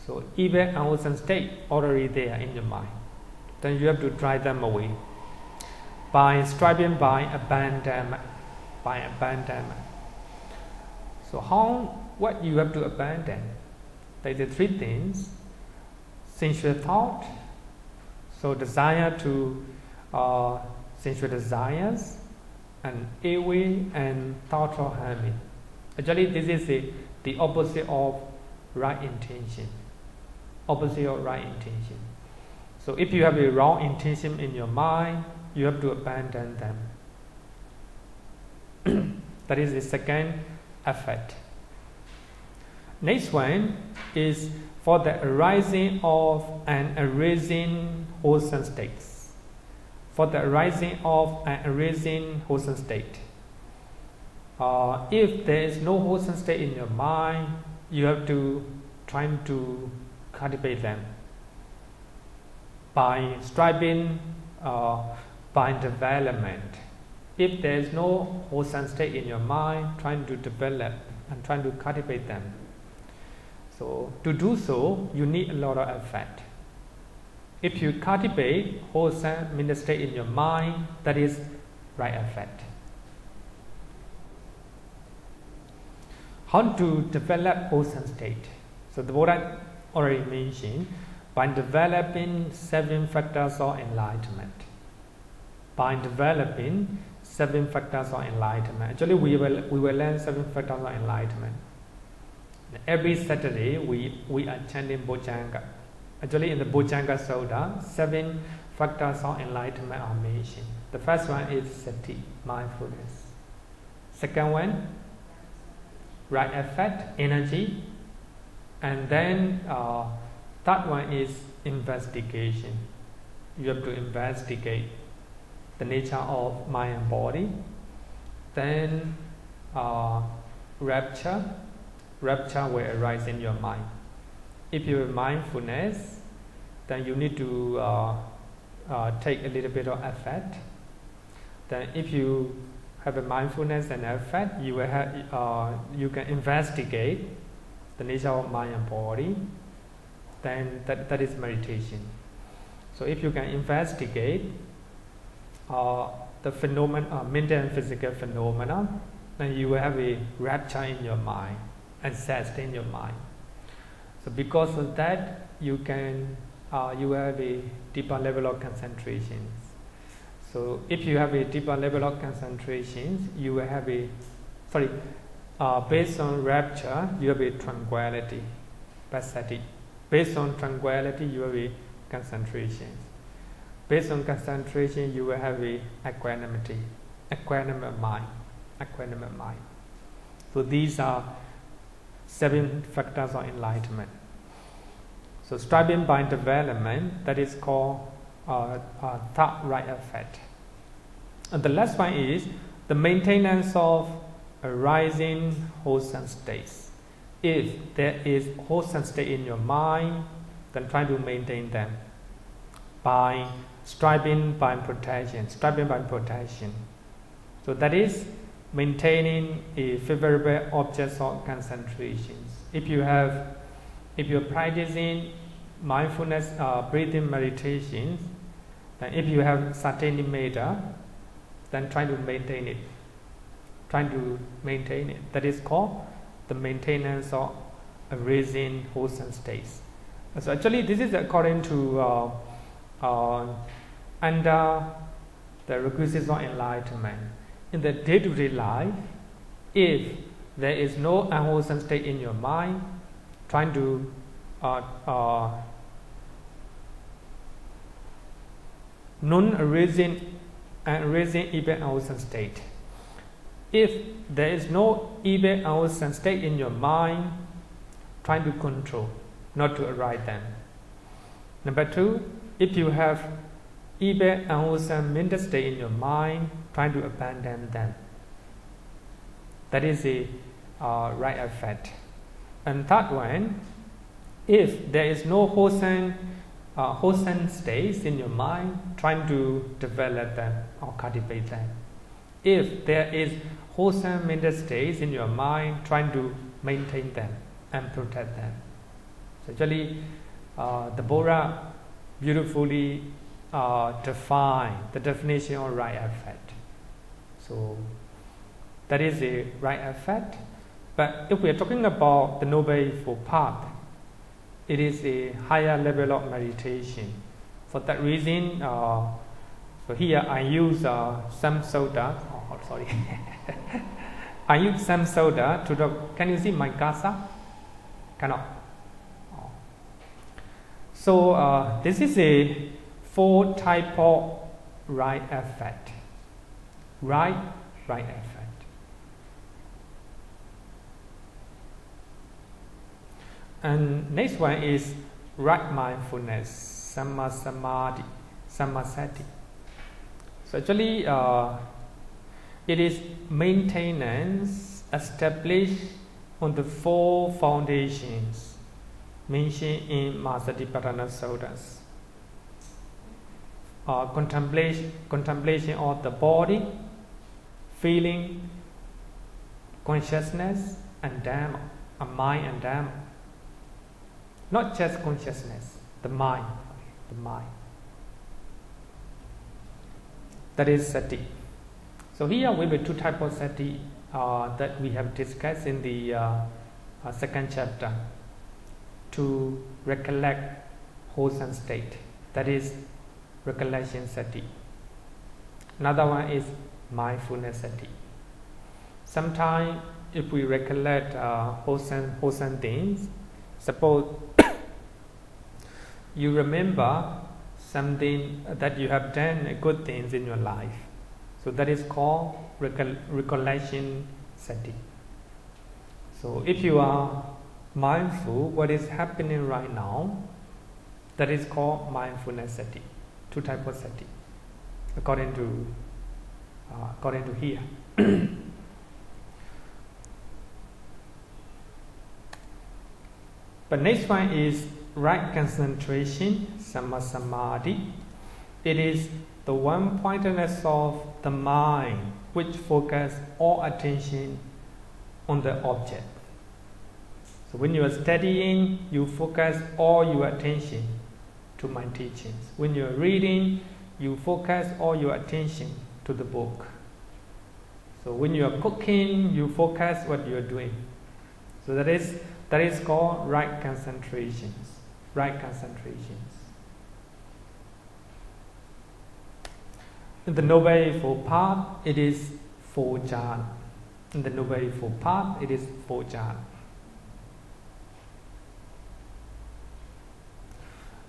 So evil and wholesome state already there in your mind. Then you have to drive them away by striving by abandonment. So what you have to abandon? There are three things: sensual thought, so desire to sensual desires, and ill-will and thought of harming. Actually, this is the opposite of right intention. Opposite of right intention. So if you have a wrong intention in your mind, you have to abandon them. That is the second effort. Next one is for the arising of and arising wholesome states. For the arising of and arising wholesome state. If there is no wholesome state in your mind, you have to try to cultivate them by striving, by development. If there is no wholesome state in your mind, trying to develop and trying to cultivate them. So to do so, you need a lot of effort. If you cultivate wholesome mental state in your mind, that is right effort. How to develop wholesome state? So the Buddha already mentioned, by developing 7 factors of enlightenment. By developing 7 factors of enlightenment. Actually, we will learn 7 factors of enlightenment. Every Saturday, we are chanting Bojjhanga. Actually, in the Bojjhanga Sutta, 7 factors of enlightenment are mentioned. The first one is sati, mindfulness. Second one, right effort, energy. And then third one is investigation. You have to investigate the nature of mind and body. Then rapture will arise in your mind. If you have mindfulness, then you need to take a little bit of effort. Then if you have a mindfulness and effort, you will have, you can investigate the nature of mind and body. Then that is meditation. So if you can investigate the phenomena, mental and physical phenomena, then you will have a rapture in your mind and zest in your mind. So because of that, you can you have a deeper level of concentration. So if you have a deeper level of concentration, you will have a based on rapture, you have a tranquility, passaddhi. Based on tranquility, you have a concentration. Based on concentration, you will have a equanimity, equanimate mind. So these are 7 factors of enlightenment. So striving by development, that is called third right effort. And the last one is the maintenance of arising wholesome states. If there is wholesome state in your mind, then try to maintain them by striving by protection. So that is maintaining a favorable object of concentration. If you're practicing mindfulness, breathing meditation, then if you have certain nimitta, then try to maintain it. That is called the maintenance of arising wholesome states. So actually, this is according to under the requisites of enlightenment. In the day-to-day life, if there is no unwholesome state in your mind, trying to non-arising and arising evil unwholesome state. If there is no evil unwholesome state in your mind, trying to control, not to arise them. Number 2, if you have evil unwholesome mental state in your mind, trying to abandon them. That is a right effort. And third one, if there is no wholesome states in your mind, trying to develop them or cultivate them. If there is wholesome mental states in your mind, trying to maintain them and protect them. So actually, the Buddha beautifully define the definition of right effect. So that is a right effect. But if we are talking about the Noble Eightfold Path, it is a higher level of meditation. For that reason, so here I use some soda. Oh, sorry. I use some soda to the. Can you see my casa? Cannot. Oh. So this is a 4 type of right effect. Right effect. And next one is right mindfulness, samma samadhi, samma sati. So actually, it is maintenance established on the 4 foundations mentioned in Masatipatthana Suttas. Contemplation of the body, feeling, consciousness, and Dhamma, mind and Dhamma. Not just consciousness, the mind. That is sati. So here we have 2 types of sati that we have discussed in the 2nd chapter. To recollect wholesome state, that is recollection sati. Another one is mindfulness sati. Sometimes if we recollect wholesome things, suppose you remember something that you have done good things in your life, so that is called recollection sati. So if you are mindful what is happening right now, that is called mindfulness sati. 2 types of sati according to here. But next one is right concentration, samma samadhi. It is the one-pointedness of the mind which focus all attention on the object. So when you are studying, you focus all your attention to my teachings. When you are reading, you focus all your attention to the book. So when you are cooking, you focus what you are doing. So that is called right concentrations. Right concentrations. In the Noble Eightfold Path, it is 4 jhana. In the Noble Eightfold Path, it is 4 jhana.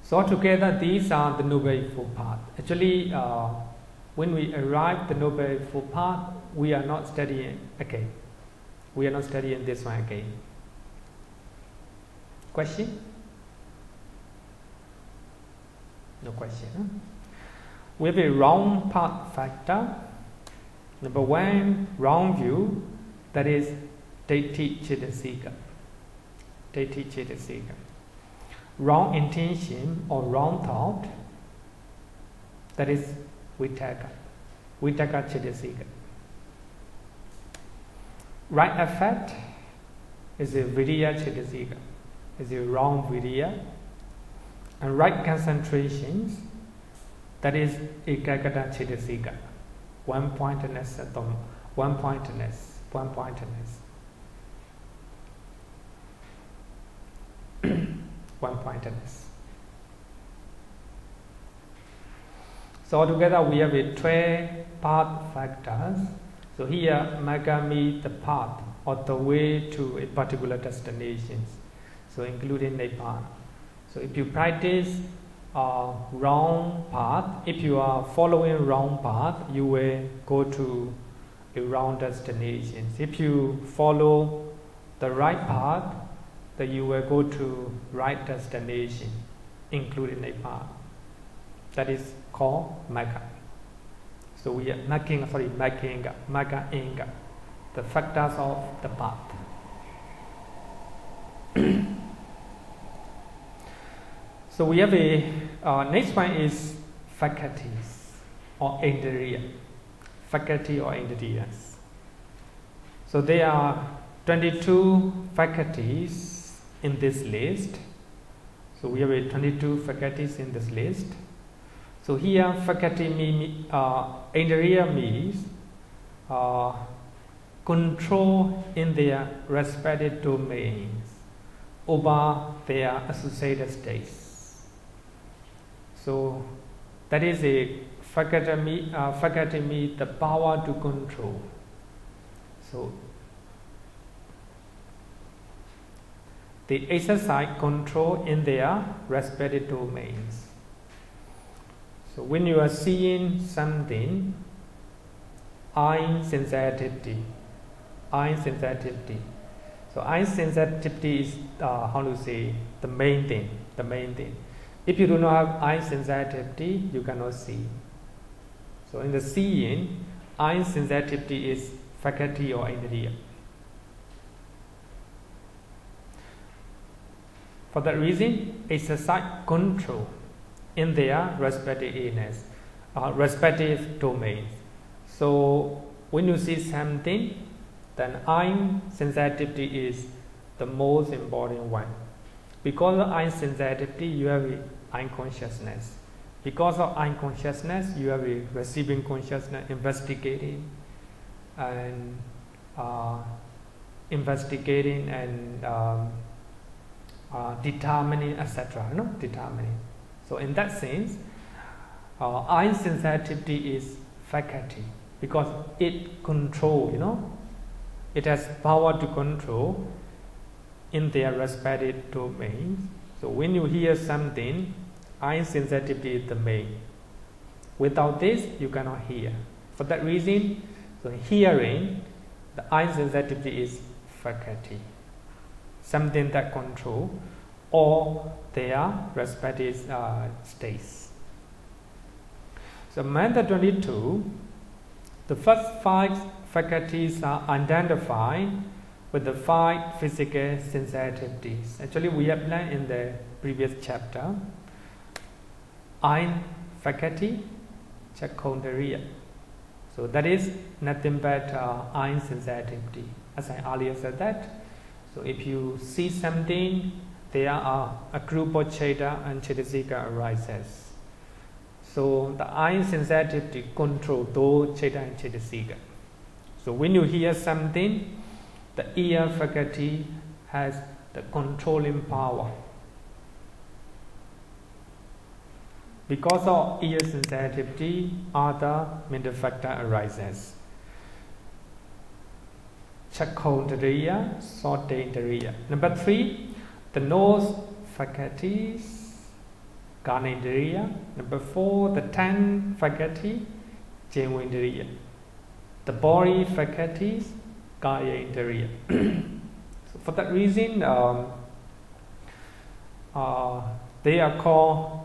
So altogether, these are the Noble Eightfold Path. Actually, when we arrive at the Noble Eightfold Path, we are not studying again. We are not studying this one again. Question? No question. Huh? We have a wrong path factor. Number 1, wrong view, that is Daithi Cetasika. Daithi Cetasika. Wrong intention or wrong thought, that is Vitakka. Vitakka Cetasika. Right effect is a Viriya Cetasika. Is a wrong Viriya. And right concentrations, that is Ekaggata Cetasika. One-pointedness, one-pointedness. One-pointedness. So altogether we have a 12 path factors. So here Magga means the path or the way to a particular destination. So including Nibbana. So if you practice wrong path, if you are following wrong path, you will go to a wrong destination. If you follow the right path, then you will go to right destination, including Nibbana. That is called Magga. So we are Magga Inga, the factors of the path. So we have a next one is faculties or indriya. Faculty or indriyas. So there are 22 faculties in this list. So we have 22 faculties in this list. So here faculty Indriya means control in their respective domains over their associated states. So that is a faculty means the power to control. So they exercise control in their respective domains. So when you are seeing something, eye sensitivity. So eye sensitivity is the main thing. If you do not have eye sensitivity, you cannot see. So in the seeing, eye sensitivity is faculty or indriya. For that reason, exercise control in their respective domains. So when you see something, then eye sensitivity is the most important one. Because of eye sensitivity, you have eye consciousness. Because of eye consciousness, you have a receiving consciousness, investigating and determining, etc. Determining. So in that sense, eye sensitivity is faculty because it control, it has power to control in their respective domains. So when you hear something, eye sensitivity is the main. Without this, you cannot hear. For that reason, so hearing, the eye sensitivity is faculty, something that control all their respective states. So method 22, the first 5 faculties are identified with the 5 physical sensitivities. Actually, we have learned in the previous chapter. Eye faculty, Chakhondriya. So that is nothing but eye sensitivity. As I earlier said that. So if you see something, there are a group of Cheta and Chetasika arises. So the eye sensitivity control those Cheta and Chetasika. So when you hear something, the ear faculty has the controlling power. Because of ear sensitivity, other mental factor arises. Chakhondriya, Sotendriya. Number 3, the nose faculties, Ghanendriya. Number 4, the tongue faculty, Jewendriya. The body faculties, Kayendriya. So for that reason, they are called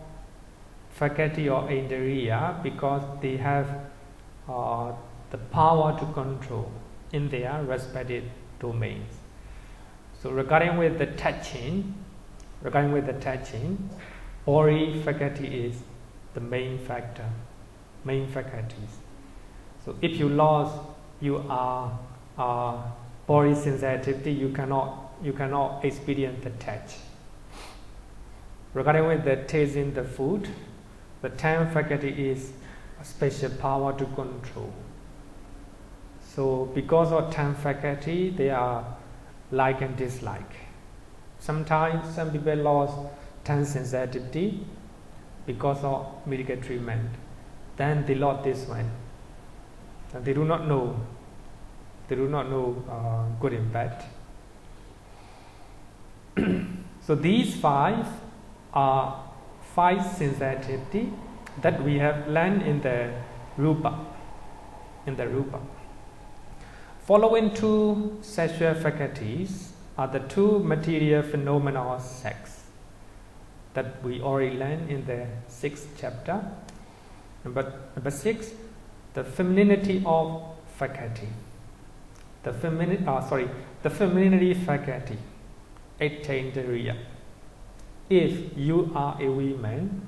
faculty or indriya because they have the power to control in their respective domains. So regarding with the touching, body faculty is the main factor, main faculties. So if you lost your body sensitivity, you cannot experience the touch. Regarding with the tasting the food, the tongue faculty is a special power to control. So because of tongue faculty, they are like and dislike. Sometimes some people lost tongue sensitivity because of medical treatment. Then they lost this one. And they do not know good and bad. So these 5 are 5 sensitivity that we have learned in the rupa. Following 2 sexual faculties are the 2 material phenomena of sex that we already learned in the 6th chapter. Number 6, the femininity of faculty. The femininity faculty, Etendriya. If you are a woman,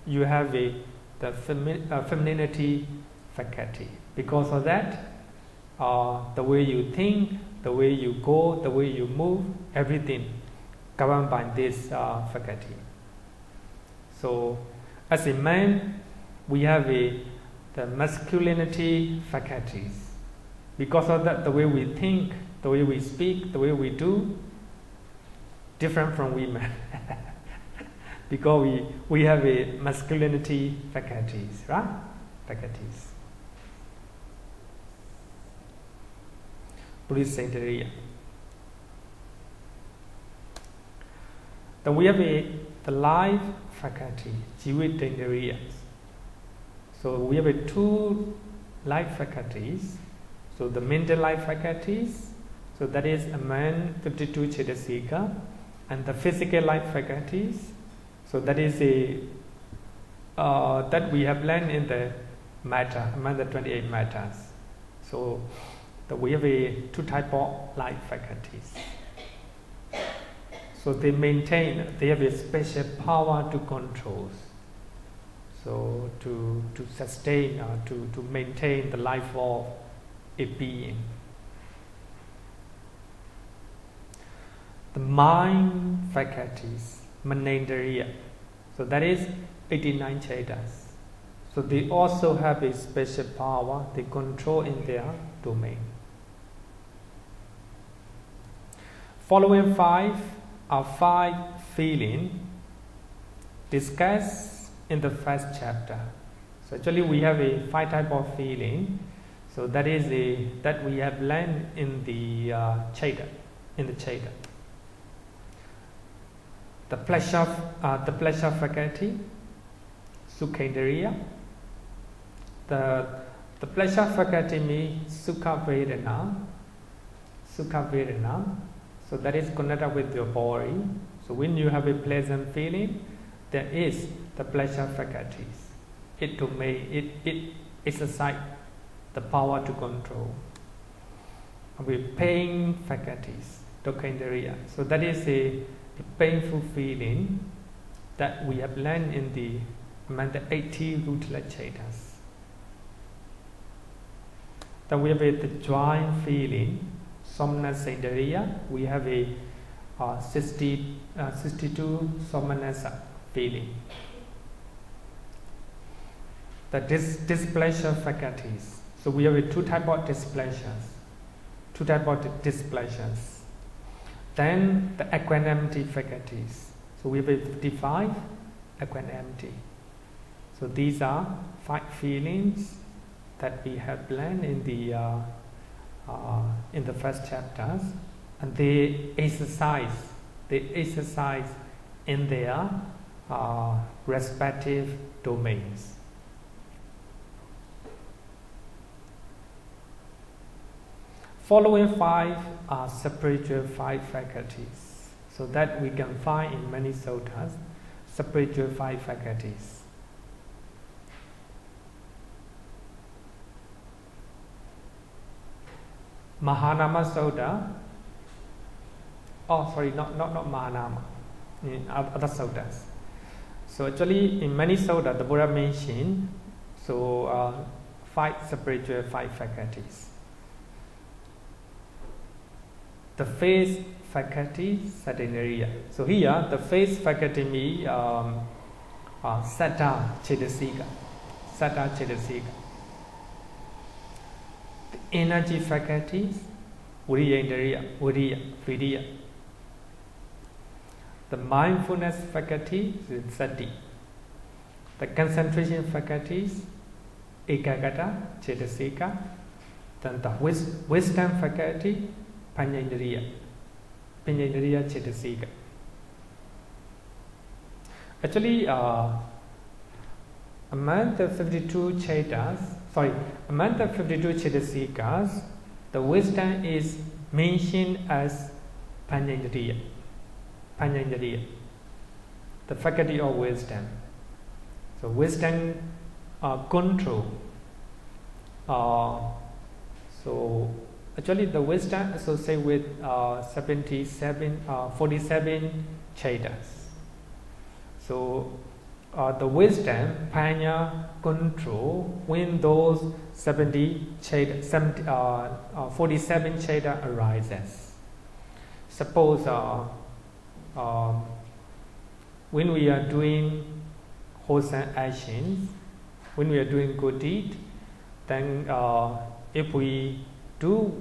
you have the femininity faculty. Because of that, the way you think, the way you go, the way you move, everything governed by this faculty. So, as a man, we have the masculinity faculties. Because of that, the way we think, the way we speak, the way we do, different from women. Because we have a masculinity faculties, right? Faculties. Then we have the life faculty, Jivitendriya. So we have two life faculties. So the mental life faculties, so that is a man 52 Chetasika, and the physical life faculties, so that is that we have learned in the matter, among the 28 matters. So we have two type of life faculties. So they have a special power to control. So to sustain or to maintain the life of a being. The mind faculties, Manendriya. So that is 89 Chetas. So they also have a special power, they control in their domain. Following 5 are 5 feelings discussed in the first chapter. So actually we have 5 type of feeling. So that is that we have learned in the Cheta, The pleasure faculty, Sukhindriya. The pleasure faculty means Sukha Vedana. So that is connected with your body. So when you have a pleasant feeling, there is the pleasure faculties. It exercise the power to control. With pain faculties, Dukkhandriya. So that is a painful feeling that we have learned in among the 80 rootless Chetas. Then we have the joy feeling, Somnasendriya. We have 62 Somanasa feeling. The displeasure faculties. So we have 2 type of displeasures. Then the equanimity faculties. So we have 55 equanimity. So these are 5 feelings that we have learned in the first chapters, and they exercise in their respective domains. Following 5 are spiritual 5 faculties. So that we can find in many suttas, spiritual 5 faculties. Mahanama Sutta. Oh, sorry, not Mahanama. In other suttas. So actually, in many suttas, the Buddha mentioned 5 spiritual 5 faculties. The face faculty, Satindriya. So here, the face faculty means Satta Chetasika. The energy faculties, Viriya. The mindfulness faculty is Sati. The concentration faculties, Ekagata Chetasika. Then the wisdom faculty, Panyendriya Chetasika. Actually, among the 52 Chetasikas, the wisdom is mentioned as Panyendriya, the faculty of wisdom. So wisdom control. So actually, the wisdom associated with 47 Chetas. So the wisdom, Panya, control when those 47 Cheta arises. Suppose when we are doing wholesome actions, when we are doing good deed, then if we do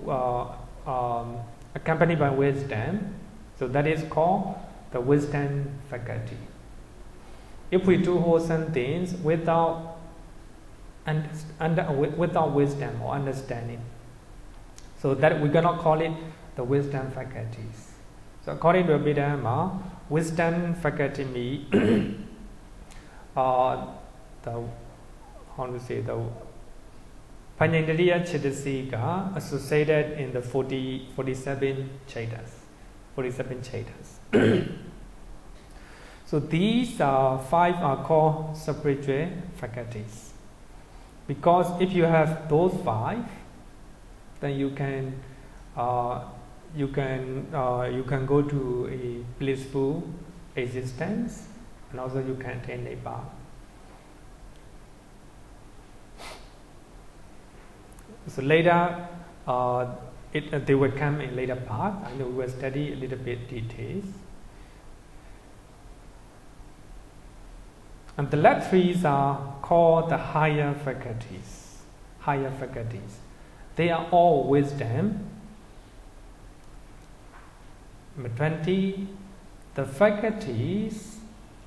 accompanied by wisdom, so that is called the wisdom faculty. If we do wholesome things without wisdom or understanding, so that we cannot call it the wisdom faculties. So according to Abhidhamma, wisdom faculty means the Panyendriya Chitasika associated in the 47 chaitas. 47 chaitas. So these 5 are called spiritual faculties. Because if you have those 5, then you can go to a blissful existence, and also you can attain Nibbana. So later, they will come in later part, and we will study a little bit details. And the last 3 are called the higher faculties. Higher faculties. They are all wisdom. Number 20, the faculties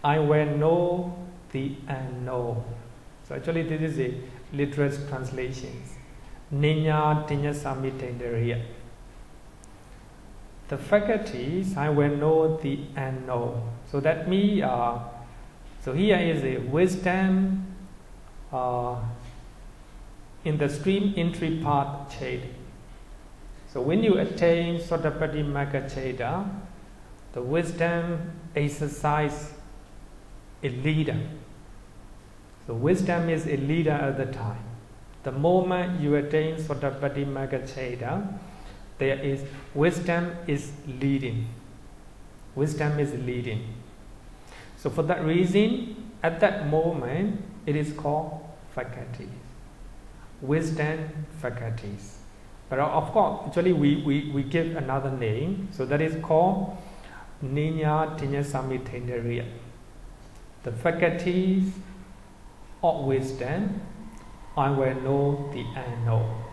I will know the unknown. So actually this is a literal translation. Ninya tinya samitendriya. The faculties I will know the unknown. So that means, so here is a wisdom in the stream entry path cheda. So when you attain Sotapatti Magga cheda, the wisdom exercise a leader. So wisdom is a leader at the time. The moment you attain Sotapatti Magga cheda, there is wisdom is leading. Wisdom is leading. So for that reason, at that moment, it is called faculties. Wisdom faculties. But of course, actually we give another name. So that is called Ninya Tinya Samitendriya. The faculties of wisdom, I will know the unknown.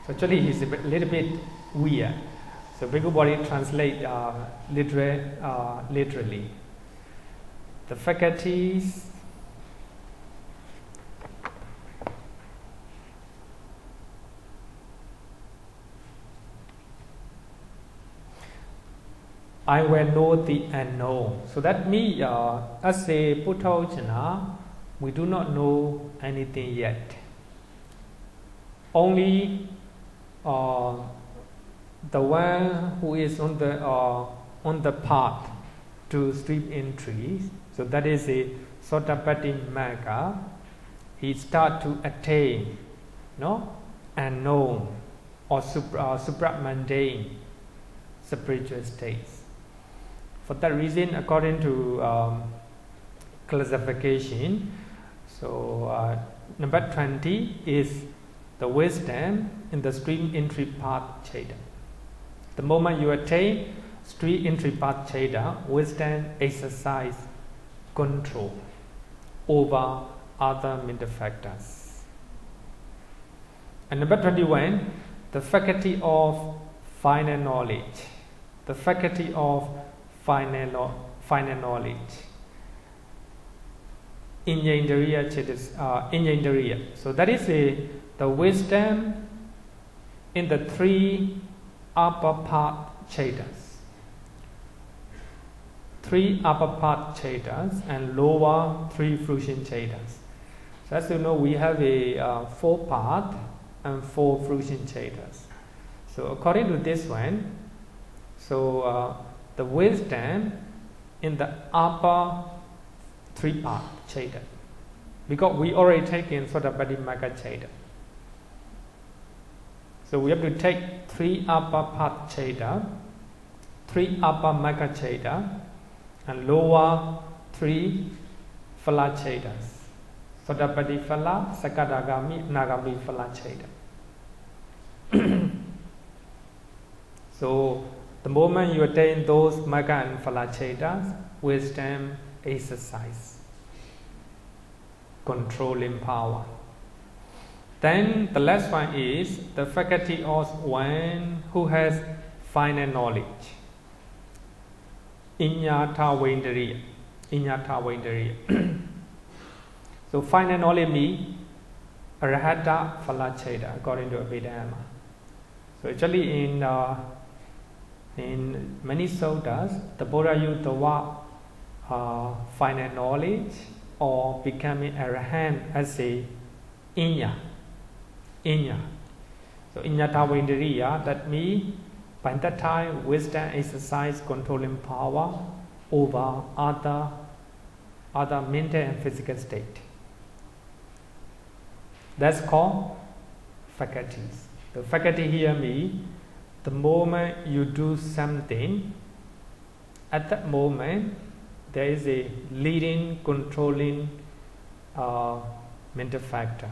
So actually it's a little bit weird. So Bhikkhu Body translate literally. The faculties I will know the unknown. So that means as a Puthojana, we do not know anything yet. Only the one who is on the path to stream entries, so that is a Sotapatti Magga, he start to attain unknown or supramundane spiritual states. For that reason, according to classification, so number 20 is the wisdom in the stream entry path cheda. The moment you attain stream entry path cheda, wisdom exercise control over other mental factors. And number 21, the faculty of final knowledge. The faculty of final knowledge. Inyendriya. So that is the wisdom in the 3 upper path chedas. 3 upper path chedas and lower 3 fruition chedas. So as you know, we have a 4 path and 4 fruition chedas. So according to this one, so the wisdom in the upper 3 path cheda, because we already taken Sotapatti Magga cheda. So we have to take 3 upper path cheda, 3 upper Magga cheda, and lower 3 phala chedas. Sotapatti phala, Sakadagami, Nagami phala cheda. So the moment you attain those Magga and phala chedas, wisdom exercise. controlling power. Then the last one is the faculty of one who has final knowledge. Iññātavendriya. So final knowledge means arahata phalaccheda according to Abhidhamma. So actually in many suttas, the Buddha used the word final knowledge or becoming arahant as a iññā. So iññātavendriya, that means by that time wisdom exercise controlling power over other mental and physical state. That's called faculties. The faculty here means the moment you do something, at that moment there is a leading, controlling mental factor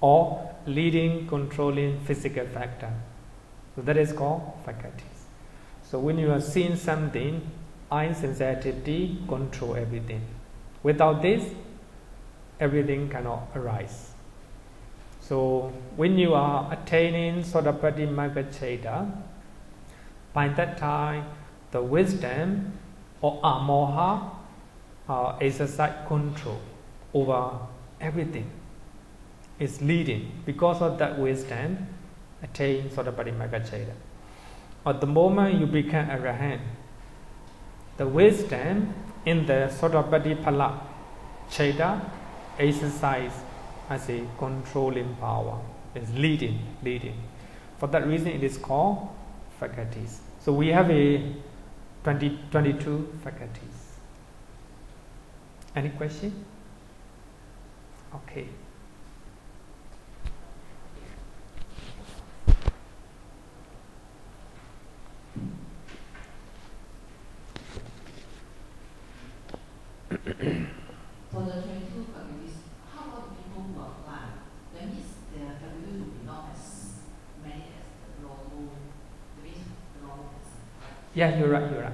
or leading, controlling physical factor. So that is called faculties. So when you are seeing something, eye sensitivity control everything. Without this, everything cannot arise. So when you are attaining Sotapaddi Magga, by that time the wisdom or amoha exercise control over everything is leading. Because of that wisdom, attain Sotapaddi Magga. At the moment you become arahant, the wisdom in the Sotapaddi Phala Cheda exercise as a controlling power, is leading. For that reason it is called faculties. So we have a 22 faculties. Any question? Okay. For the 22 faculties, how about people who are blind? That means their faculties will be not as many as the normal, that means the normal person, right? Yeah, you're right.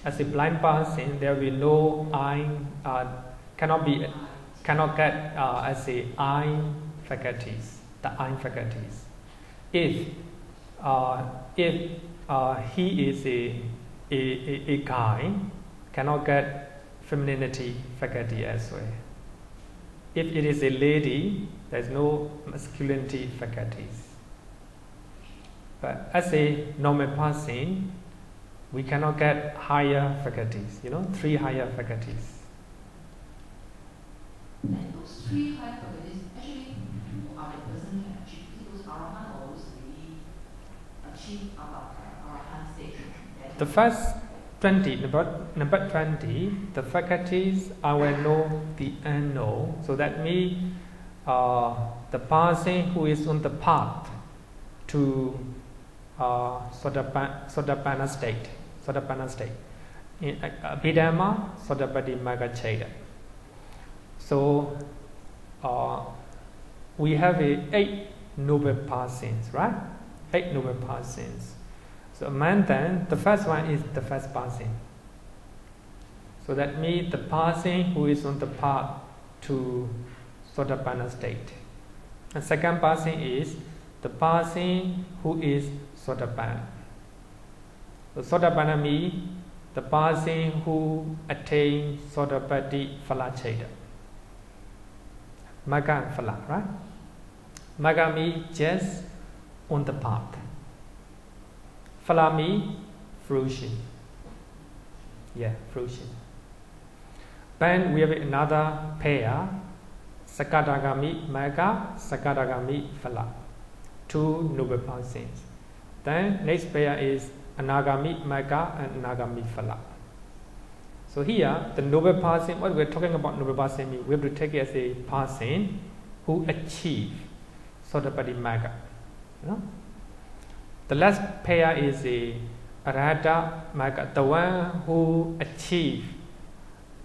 As a blind person, there will be no eye, cannot get as a eye faculties, the eye faculties. If he is a guy, cannot get femininity faculty as well. If it is a lady, there is no masculinity faculties. But as a normal person, we cannot get higher faculties, 3 higher faculties. And those 3 higher faculties, actually, who are the person can achieve? Those arahant or those really achieve arahant stage? The first 20, number 20, the faculties I will know the unknown. So that means the person who is on the path to Sotapanna state. In Abhidhamma, Sotapaddi Magga. So we have 8 noble persons, right? 8 noble persons. So among them, the first one is the first person. So that means the person who is on the path to Sotapanna state. And second person is the person who is Sotapanna. So Sotapanna means the person who attains Sotapaddi Phalaccheda. Magga and Phala, right? Magga means just on the path. Phala means fruition. Yeah, fruition. Then we have another pair, Sakadagami Magga, Sakadagami Phala. 2 noble persons. Then next pair is Anagami Magga and Anagami Phala. So here, the noble person, what we're talking about noble person means, we have to take it as a person who achieve Sotapaddi Magga. The last pair is a Arahata Magga, the one who achieve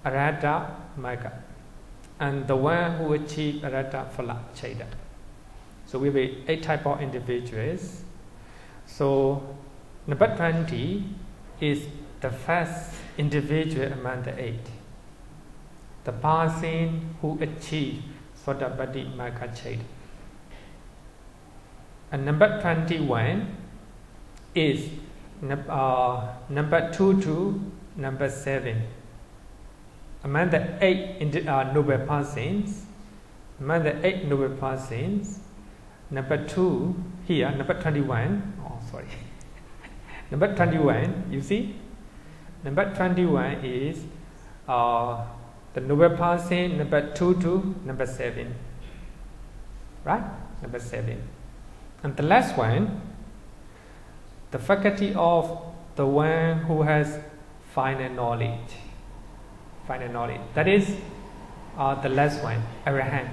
Arahata Magga, and the one who achieve Arahata Phalaccheda. So we have 8 type of individuals. So number 20 is the first individual among the 8. the person who achieved Sotapatti Magga Chait. And number 21 is number 2 to number 7. Among the 8 noble persons, number 2 here, number 21. Oh, sorry. Number 21, you see? Number 21 is the noble person, number 2 to number 7. Right? Number 7. And the last one, the faculty of the one who has final knowledge. Final knowledge. That is the last one, Arahant.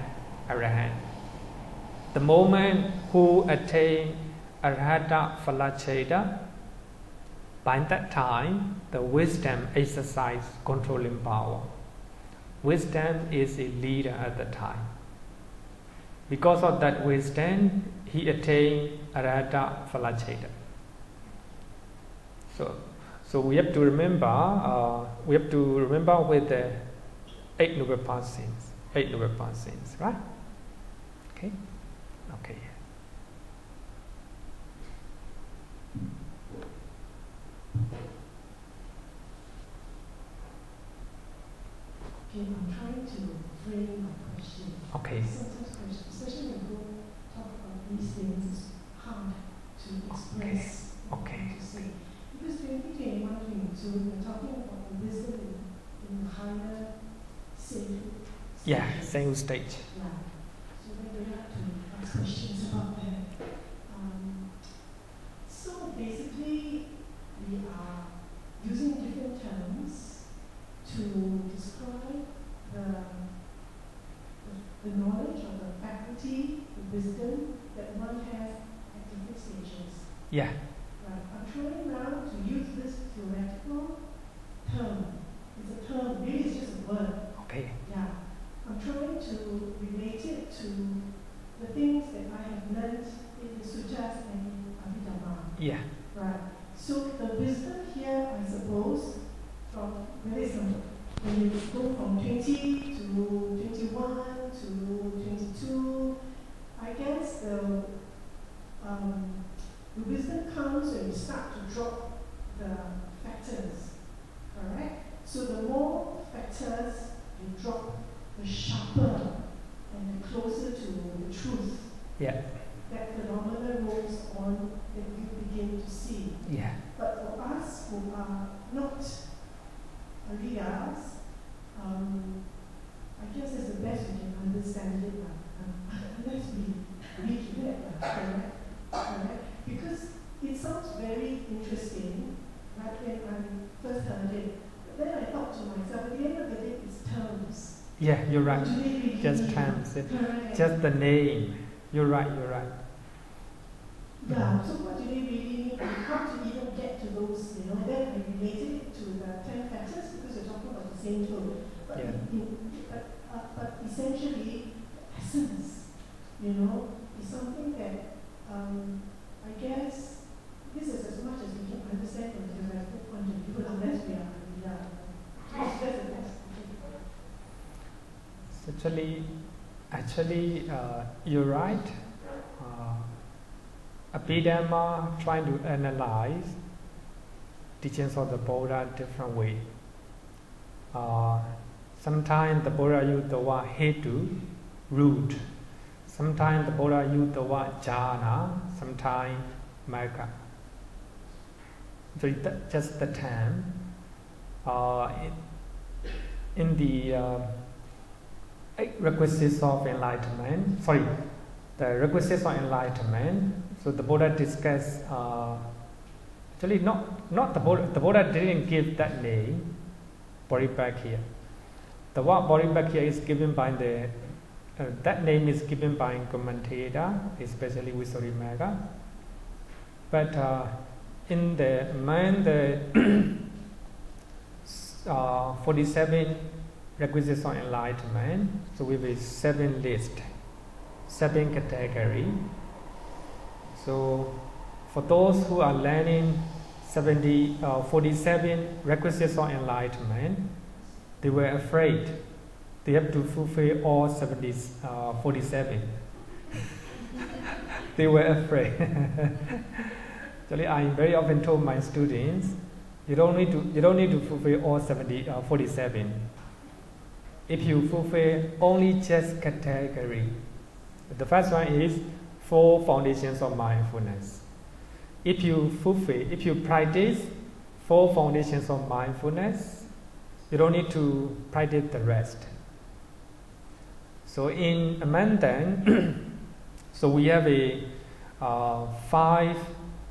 The moment who attain Arahata Phalacheda, by that time, the wisdom exercise controlling power. Wisdom is a leader at the time. Because of that wisdom, he attained Arahata Phalacheda. So we have to remember. With the 8 noble persons. 8 noble persons, right? Okay. Okay. Okay, I'm trying to frame my question. Okay. Sometimes questions, especially when people talk about these things, it's hard to express Okay. what to say. Because 2021, 22, we're talking about the wisdom in the higher state. Yeah, same stage. Yeah. So then we have to ask questions about that. So basically, we are using different terms to describe the knowledge or the faculty, the wisdom that one has at different stages. Yeah. Right. I'm trying now to use this theoretical term. It's a term, really it's just a word. Okay. Yeah. I'm trying to relate it to the things that I have learned in the sutras and in Abhidhamma. Yeah. Right. So the wisdom here, I suppose, from when you go from 20 to 21 to 22, I guess the wisdom comes when you start to drop the factors, correct? So the more factors you drop, the sharper and the closer to the truth. Yeah. That phenomena rolls on that you begin to see. Yeah. But for us who are not Arias, I guess it's the best we can understand it. Unless we read it, correct? Because it sounds very interesting, right when I first heard it. But then I thought to myself, at the end of the day, it's terms. Yeah, you're right. Really Just terms. Just the name. You're right. Yeah, so what do they really mean? How to even get to those, and then I related it to the 10 factors because we're talking about the same tool. But, but essentially, the essence, is something that I guess this is as much as we can understand from the theoretical point of view, unless we are that's the best. Actually, you're right. Abhidhamma trying to analyze teachings of the Buddha different way. Sometimes the Buddha used the word hetu, root. Sometimes the Buddha used the word jhana, sometimes magga. So just the term. In the 8 requisites of enlightenment, the requisites of enlightenment. So the Buddha discussed. Actually, not the Buddha. The Buddha didn't give that name. Bodhibhakya. The word Bodhibhakya is given by the. That name is given by commentator, especially Visuddhimagga. But among the 47 requisites of enlightenment, so we have 7 lists, 7 categories. So for those who are learning 47 requisites of enlightenment, they were afraid they have to fulfill all 47. They were afraid. Actually, I very often told my students, you don't need to fulfill all 47. If you fulfill only just category, the first one is 4 foundations of mindfulness. If you practice 4 foundations of mindfulness, you don't need to practice the rest. So in Amanda, so we have 5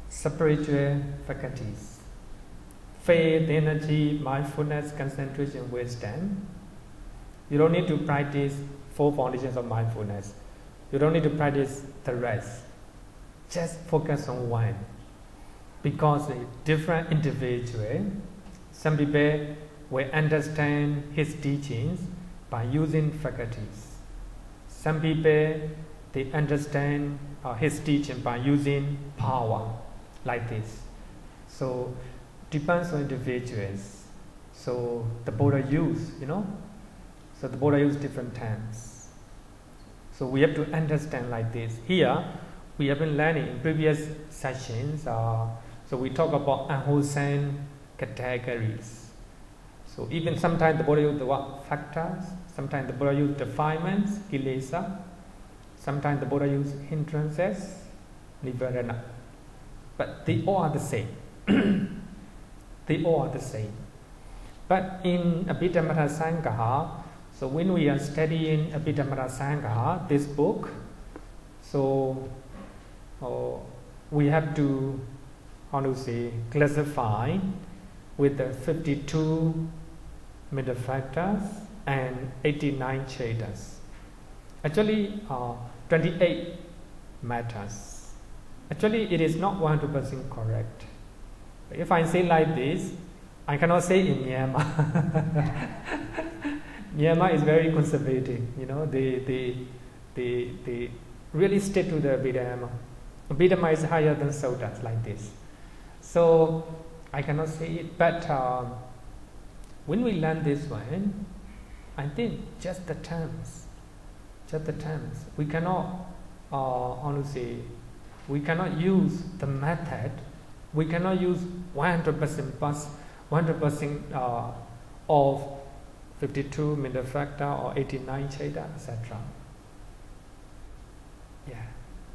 spiritual faculties: faith, energy, mindfulness, concentration, wisdom. You don't need to practice 4 foundations of mindfulness. You don't need to practice the rest. Just focus on one. Because different individuals, some people will understand his teachings by using faculties. Some people, they understand his teaching by using power, like this. So, depends on individuals. So, the Buddha used, So, the Buddha used different terms. So, we have to understand like this. Here, we have been learning in previous sessions. So, we talk about unwholesome categories. So, even sometimes the Buddha used the word factors. Sometimes the Buddha used defilements, kilesa. Sometimes the Buddha used hindrances, nivarana. But they all are the same. They all are the same. But in Abhidhamma Sangha, so when we are studying Abhidhamma Sangha, this book, so we have to, classify with the 52 middle factors and 89 chetas. Actually, 28 matters. Actually, it is not 100% correct. If I say like this, I cannot say in Myanmar. Myanmar is very conservative. They really stick to the Abhidhamma. Abhidhamma is higher than Sotas, like this. So I cannot say it. But when we learn this one, I think just the terms. We cannot, we cannot use the method. We cannot use 100% of 52 middle factor or 89 cheta, etc. Yeah.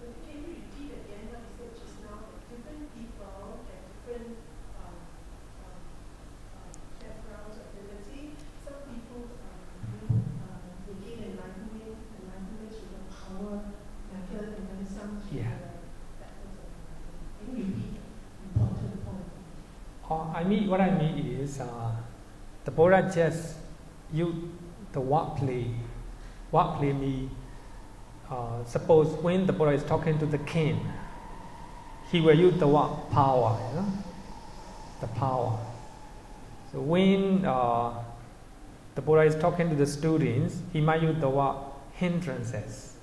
Can you repeat again what you said just now? Different people have different backgrounds, ability. Some people they gain enlightenment through the power method, and then some through the backwards of enlightenment. Can you repeat the important point? What I mean is the Buddha just used the word play. Word play means suppose when the Buddha is talking to the king, he will use the word power, the power. So when the Buddha is talking to the students, he might use the word hindrances.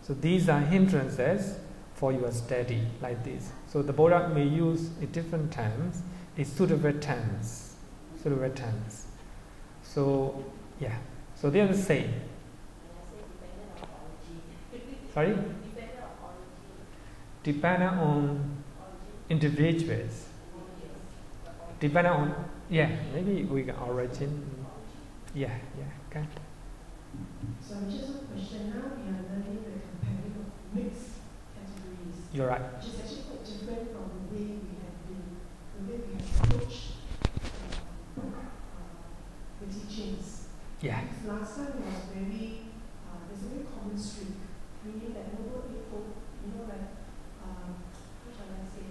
So these are hindrances for your study, like this. So the Buddha may use in different terms, suitable terms. So yeah, so they are the same. Sorry? Depending on individuals. Depending on, maybe we got origin. Yeah, okay. So just a question now, we are learning the compendium of mixed categories. You're right. Which is actually quite different from the way we have approached the teachings. Yeah. Last time was very, there's a very common streak, meaning that nobody folk, what shall I say?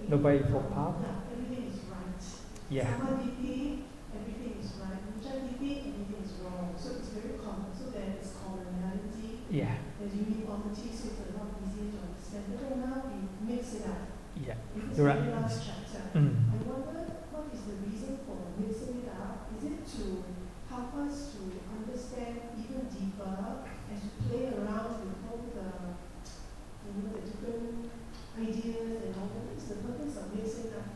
Nobody folk path. Everything is right. Yeah. Samadhi, everything is right. Mujahidi, everything is wrong. So it's very common. So there is commonality. Yeah. There's uniformity, so it's a lot easier to understand. But then now we mix it up. Yeah. In this You're very right. last chapter, I wonder what is the reason for mixing it up? Is it to help us to understand even deeper and to play around with all the different ideas and all that? It's the purpose of mixing up,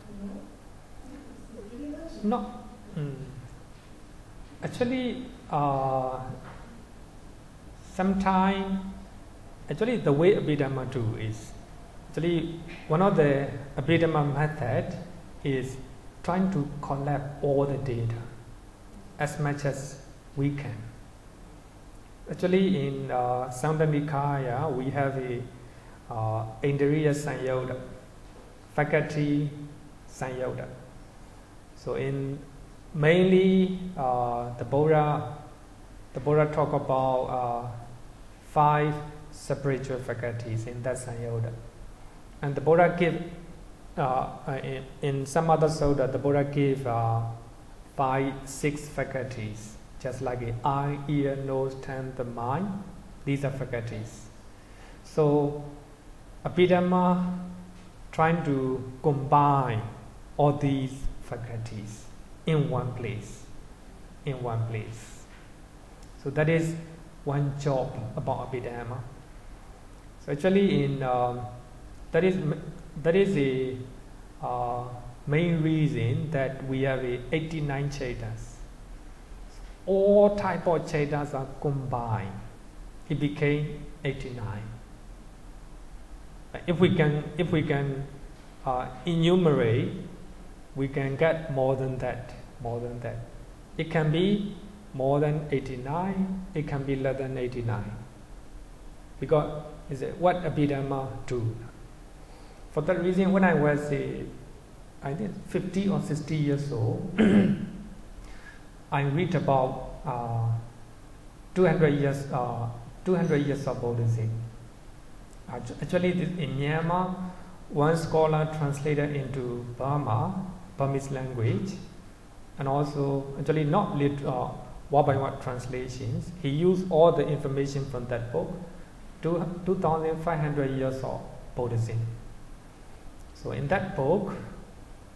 It's really nice. No. Actually, sometimes, actually the way Abhidhamma do is, actually one of the Abhidhamma method is trying to collect all the data as much as we can. Actually in Samdhanikaya we have a Indriya Sanyoga, faculty Sanyoga. So in mainly the Buddha talk about 5 spiritual faculties in that Sanyoga. And the Buddha give in some other Sutta the Buddha give 5, 6 faculties, just like the eye, ear, nose, tongue, the mind. These are faculties. So Abhidhamma trying to combine all these faculties in one place. So that is one job about Abhidhamma. So actually in that is a main reason that we have 89 chaitas. All type of chaitas are combined. It became 89. If we can enumerate, we can get more than that. It can be more than 89. It can be less than 89. Because is it what Abhidhamma do? For that reason, when I was I think 50 or 60 years old, I read about 200 years of Buddhism. Actually, in Myanmar, one scholar translated into Burmese language, and also actually not word by word translations. He used all the information from that book, 2,500 years of Buddhism. So in that book,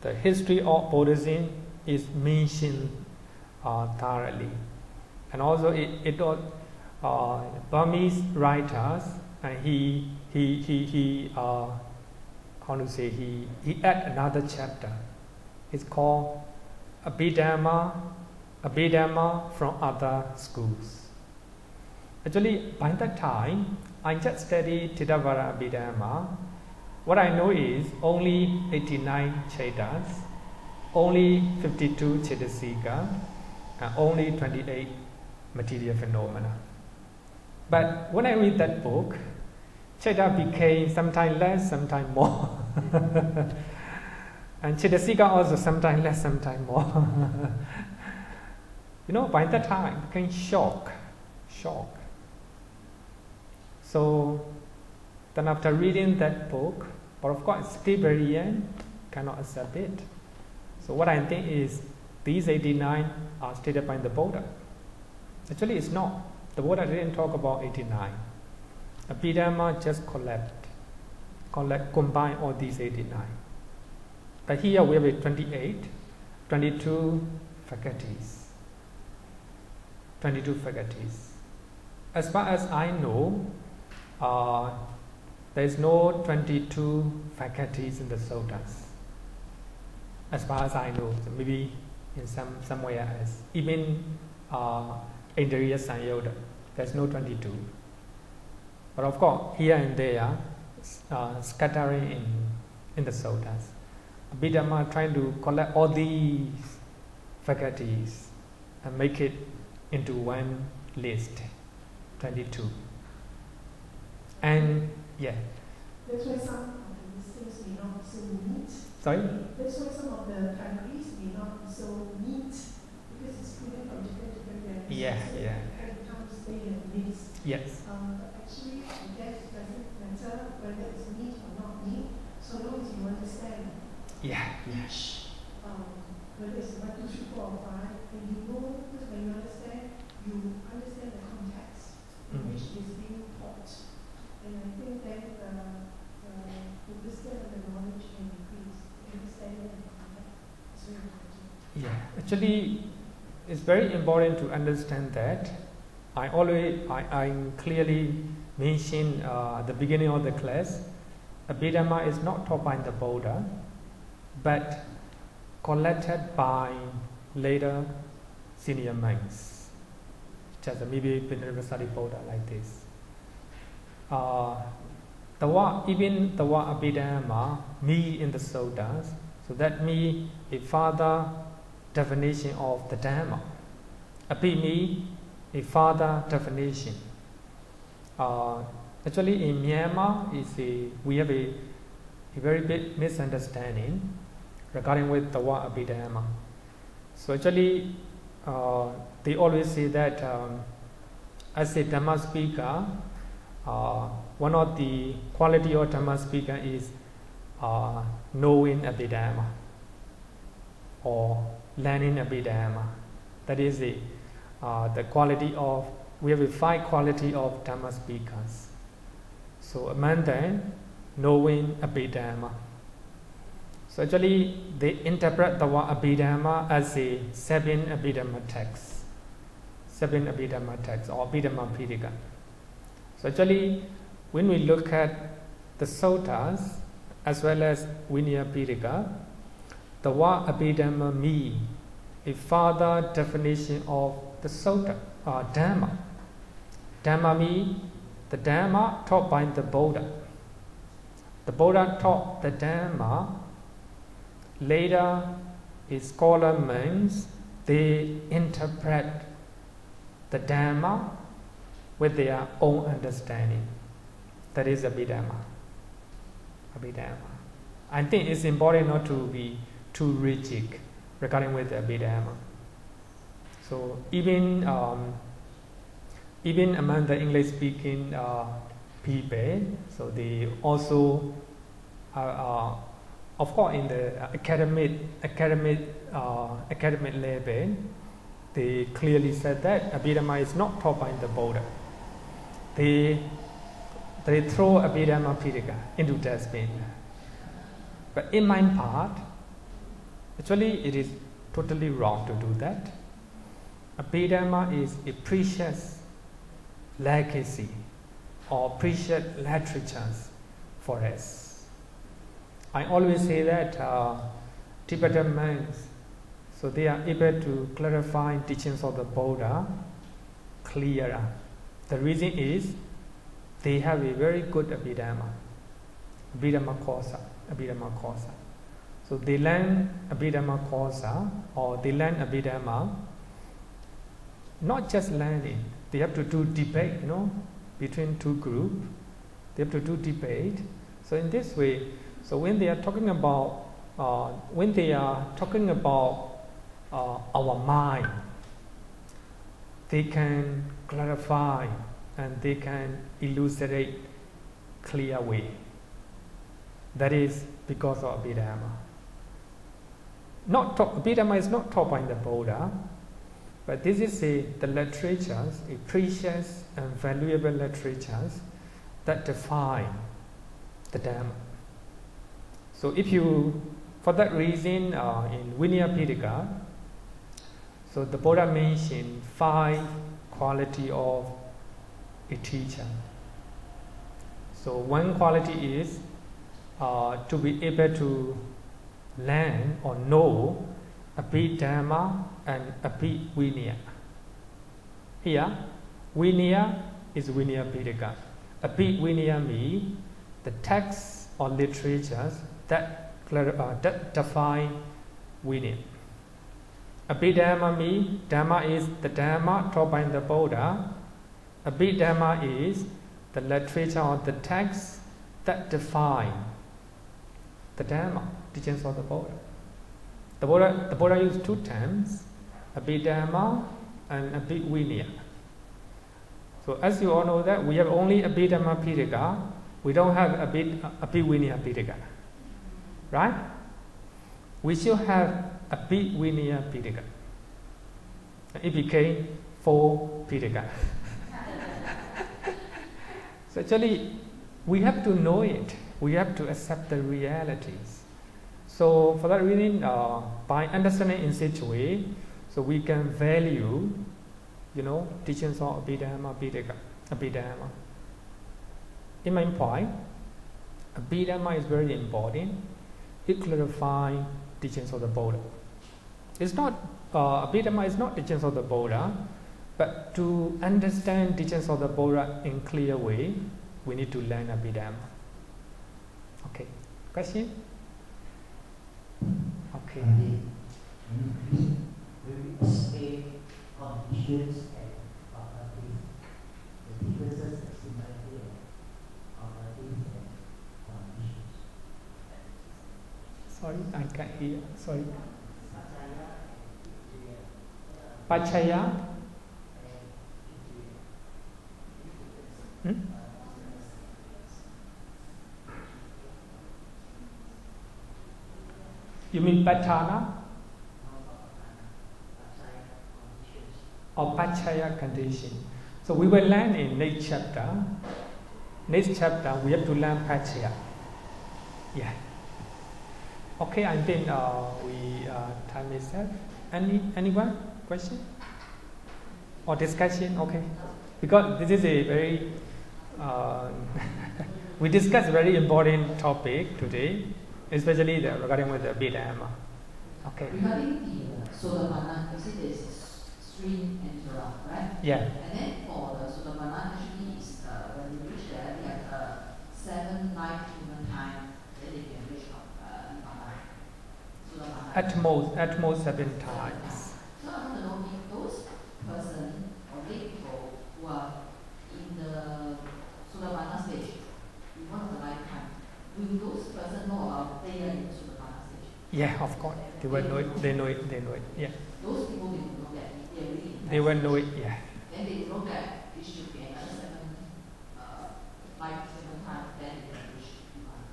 the history of Buddhism is mentioned thoroughly, and also Burmese writers, and he add another chapter. It's called Abhidhamma from other schools. Actually, by that time, I just studied Theravada Abhidhamma. What I know is only 89 chaitas, only 52 cetasika, and only 28 material phenomena. But when I read that book, chaita became sometimes less, sometimes more. And cetasika also sometimes less, sometimes more. By that time, I became shocked. So then after reading that book, but of course still very young, cannot accept it. So what I think is these 89 are stated by the Buddha. Actually it's not. The Buddha didn't talk about 89. Abhidhamma just combine all these 89. But here we have 22 faculties. 22 faculties. As far as I know, there is no 22 faculties in the suttas. As far as I know, so maybe in somewhere else. Even Indriya Sanyoga, there's no 22. But of course, here and there, scattering in the suttas. Abhidhamma trying to collect all these faculties and make it into one list, 22. And yeah. That's why some of the listings may not be so neat. Sorry? That's why some of the categories may not be so neat, because it's coming from different areas. Yeah. And it comes stay in the list. Yes. But actually, I guess it doesn't matter whether it's neat or not neat, so long as you understand. Yeah. Whether it's 1, 2, 3, 4, or 5, and you know, because when you understand the context in which it is being taught. And I think then the wisdom and the knowledge can increase, the understanding and the context is very important. Yeah, actually, it's very important to understand that. I clearly mentioned at the beginning of the class, Abhidhamma is not taught by the Buddha, but collected by later senior monks. just maybe Venerable Buddha like this. The word, even the word Abhidhamma, me in the Suttas, so that me a further definition of the Dhamma. Abhi me a further definition. Actually, in Myanmar, we have a very big misunderstanding regarding with the word Abhidhamma. So actually, they always say that as a Dhamma speaker, one of the quality of Dhamma speaker is knowing Abhidhamma or learning Abhidhamma. That is the quality of, we have a 5 quality of Dhamma speakers. So among them, knowing Abhidhamma. So actually, they interpret the word Abhidhamma as a 7 Abhidhamma text. 7 Abhidhamma text or Abhidhamma Pitaka. So actually, when we look at the Suttas as well as Vinaya Pitaka, the word Abhidhamma means a further definition of the Sutta, Dhamma. Dhamma means the Dhamma taught by the Buddha. The Buddha taught the Dhamma. Later, his scholar monks, they interpret the Dhamma with their own understanding. That is Abhidhamma. Abhidhamma. I think it's important not to be too rigid regarding with the Abhidhamma. So even among the English-speaking people, so they also, of course, in the academic level, they clearly said that Abhidhamma is not taught by the Buddha. They throw Abhidhamma Pitaka into dustbin. But in my part, actually it is totally wrong to do that. Abhidhamma is a precious legacy or precious literatures for us. I always say that Tibetan monks, so they are able to clarify teachings of the Buddha clearer. The reason is they have a very good Abhidhamma Kosa. So they learn Abhidhamma Kosa, or they learn Abhidhamma, not just learning. They have to do debate, between 2 groups. They have to do debate. So in this way, so when they are talking about our mind, they can clarify and they can elucidate clear way. That is because of Abhidhamma. Abhidhamma is not taught by the Buddha, but this is the literatures, a precious and valuable literatures that define the Dhamma. So for that reason, in Vinaya Pitaka, so the Buddha mentioned 5 quality of a teacher. So one quality is to be able to learn or know Abhidhamma and Abhivinaya. Here, Vinaya is Vinaya Pitaka. Abhivinaya means the texts or literatures that define Vinaya. Abhidhamma means Dhamma is the Dhamma taught by the Buddha. Abhidhamma is the literature or the text that define the Dhamma, teachings of the Buddha. The Buddha used 2 terms, Abhidhamma and Abhivinaya. So as you all know that we have only Abhidhamma Pitaka, we don't have Abhivinaya Pitaka. Right? We should have Abhivinaya Pitaka. It became 4 Pitaka. So actually, we have to know it. We have to accept the realities. So for that reason, by understanding in such a way, so we can value, teachings of Abhidhamma Pitaka, Abhidhamma. In my point, Abhidhamma is very important. It clarifies teachings of the Buddha. It's not Abhidhamma is not teachings of the Buddha, But to understand teachings of the Buddha in clear way, we need to learn Abhidhamma. Okay. Question? Okay. When we explain conditions and alternatives, the differences and similarity of alternatives and conditions. Sorry, I can't hear. Sorry. Pachaya. Hmm? You mean Patana? Or Pachaya condition? So we will learn in next chapter. Next chapter we have to learn Pachaya. Yeah. Okay, I think we time is up. Anyone? Question? Or discussion? Okay. Because this is a very we discuss a very important topic today, especially regarding with the Abhidhamma. Okay. Regarding the Sotapanna, you see there's stream and Torah, right? Yeah. And then for the Sotapanna, actually is when you reach there, they have 7 life human time, then they can reach Nirvana. Sotapanna. At most 7 times. So I want to know if those person or lay people who are in the Sotapanna stage, in one of the lifetime, will those person know about they are in the Sotapanna stage? Yeah, of course. They will know it. They know it. They know it. Yeah. Those people will know that they are really in They will know it. Yeah. Then they know that it should be another 7 life, 7 times, then they can reach Nirvana.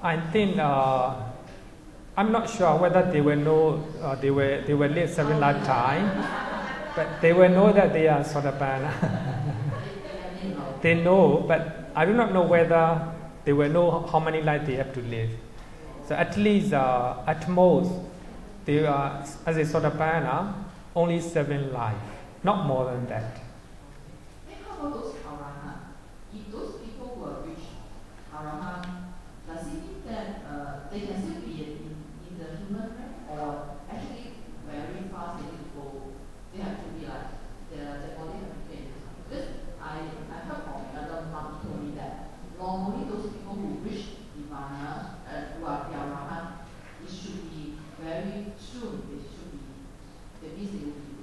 I think I'm not sure whether they will know they will live 7 lifetime, but they will know that they are Sotapanna. They know, but I do not know whether they will know how many lives they have to live. So at least, at most, they are, as a Sotapanna, only 7 lives, not more than that. Then how about those Arahant? If those people who are reached Arahant, does it mean that they can still be in the human realm, or actually very fast they need to go? They have to be like the body have to change. Because I heard from another monk told me that normally those people who reach Nirvana, who are the Arahant, it should be very soon. It should be, that means they will be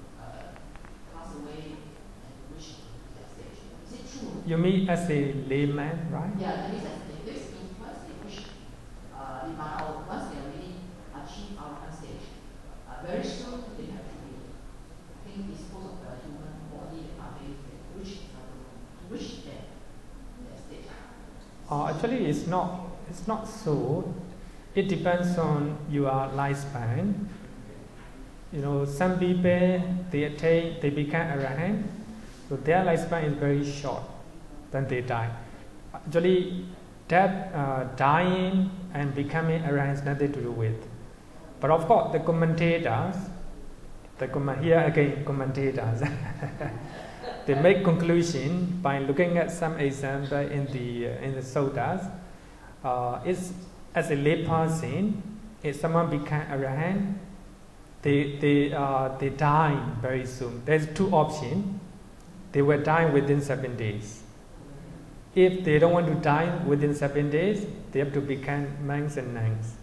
pass away and reach that stage. Is it true? You mean as a layman, right? Yeah, that means once they reach Nirvana, or once they already achieve Arahant stage, very soon they have to be, I think, dispose of the human body and they reach that stage. Actually, it's not so. It depends on your lifespan. You know, some people they become Arahant, so their lifespan is very short. Then they die. Actually, that dying and becoming Arahant has nothing to do with. But of course, the commentators, here again commentators, they make conclusion by looking at some example in the Suttas. It's as a lay person, if someone become Arahant, they die very soon. There's 2 options. They will die within 7 days. If they don't want to die within 7 days, they have to become monks and nuns.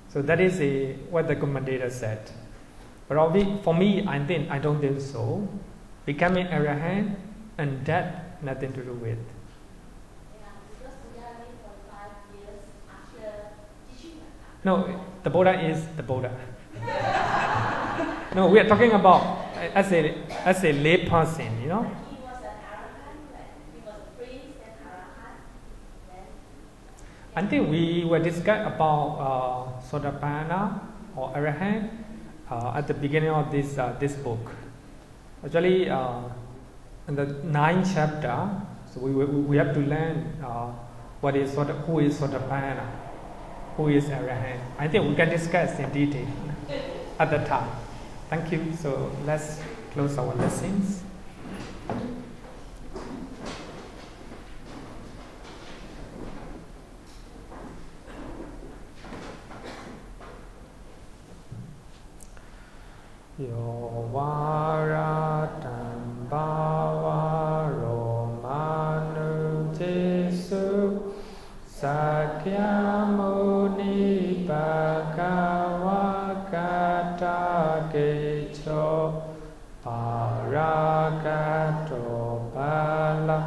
So that is what the commentator said. But for me, I don't think so. Becoming Arahant and death, nothing to do with. No, the Buddha is the Buddha. No, we are talking about as a lay person, you know. He was an Arahant, he was a prince and Arahant. I think we will discuss about Sotapanna or Arahant at the beginning of this book. Actually, in the 9th chapter, so we have to learn who is Sotapanna, who is Arahant. I think we can discuss in detail at the time. Thank you. So let's close our lessons. Yo varatam bhavaro manu jesu sakyamuni bhagavakata kecho paragato bala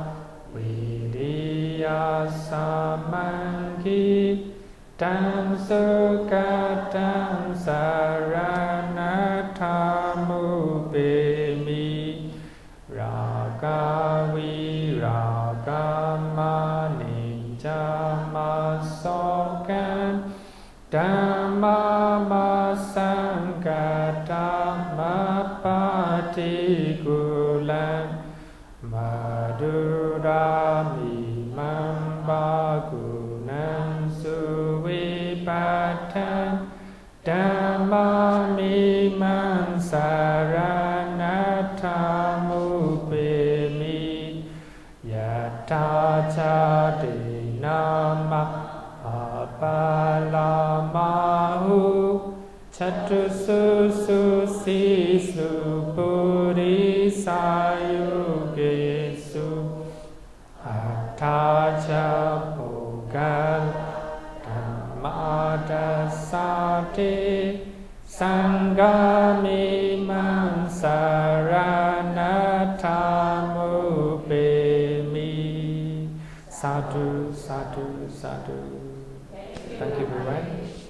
viriya samanki tam sukatam saranatamu bemi raga viraga maninjama sokan dhamma masangata patikulam madurami mambagunam suvipatan dhamma mimam saranatamu bemi yata chade nama apalamahu chatusu susisu purisayugesu atacha pogal dhamadasate sangami man saranatamu bemi. Sadhu, sadhu, sadhu. Thank you very much.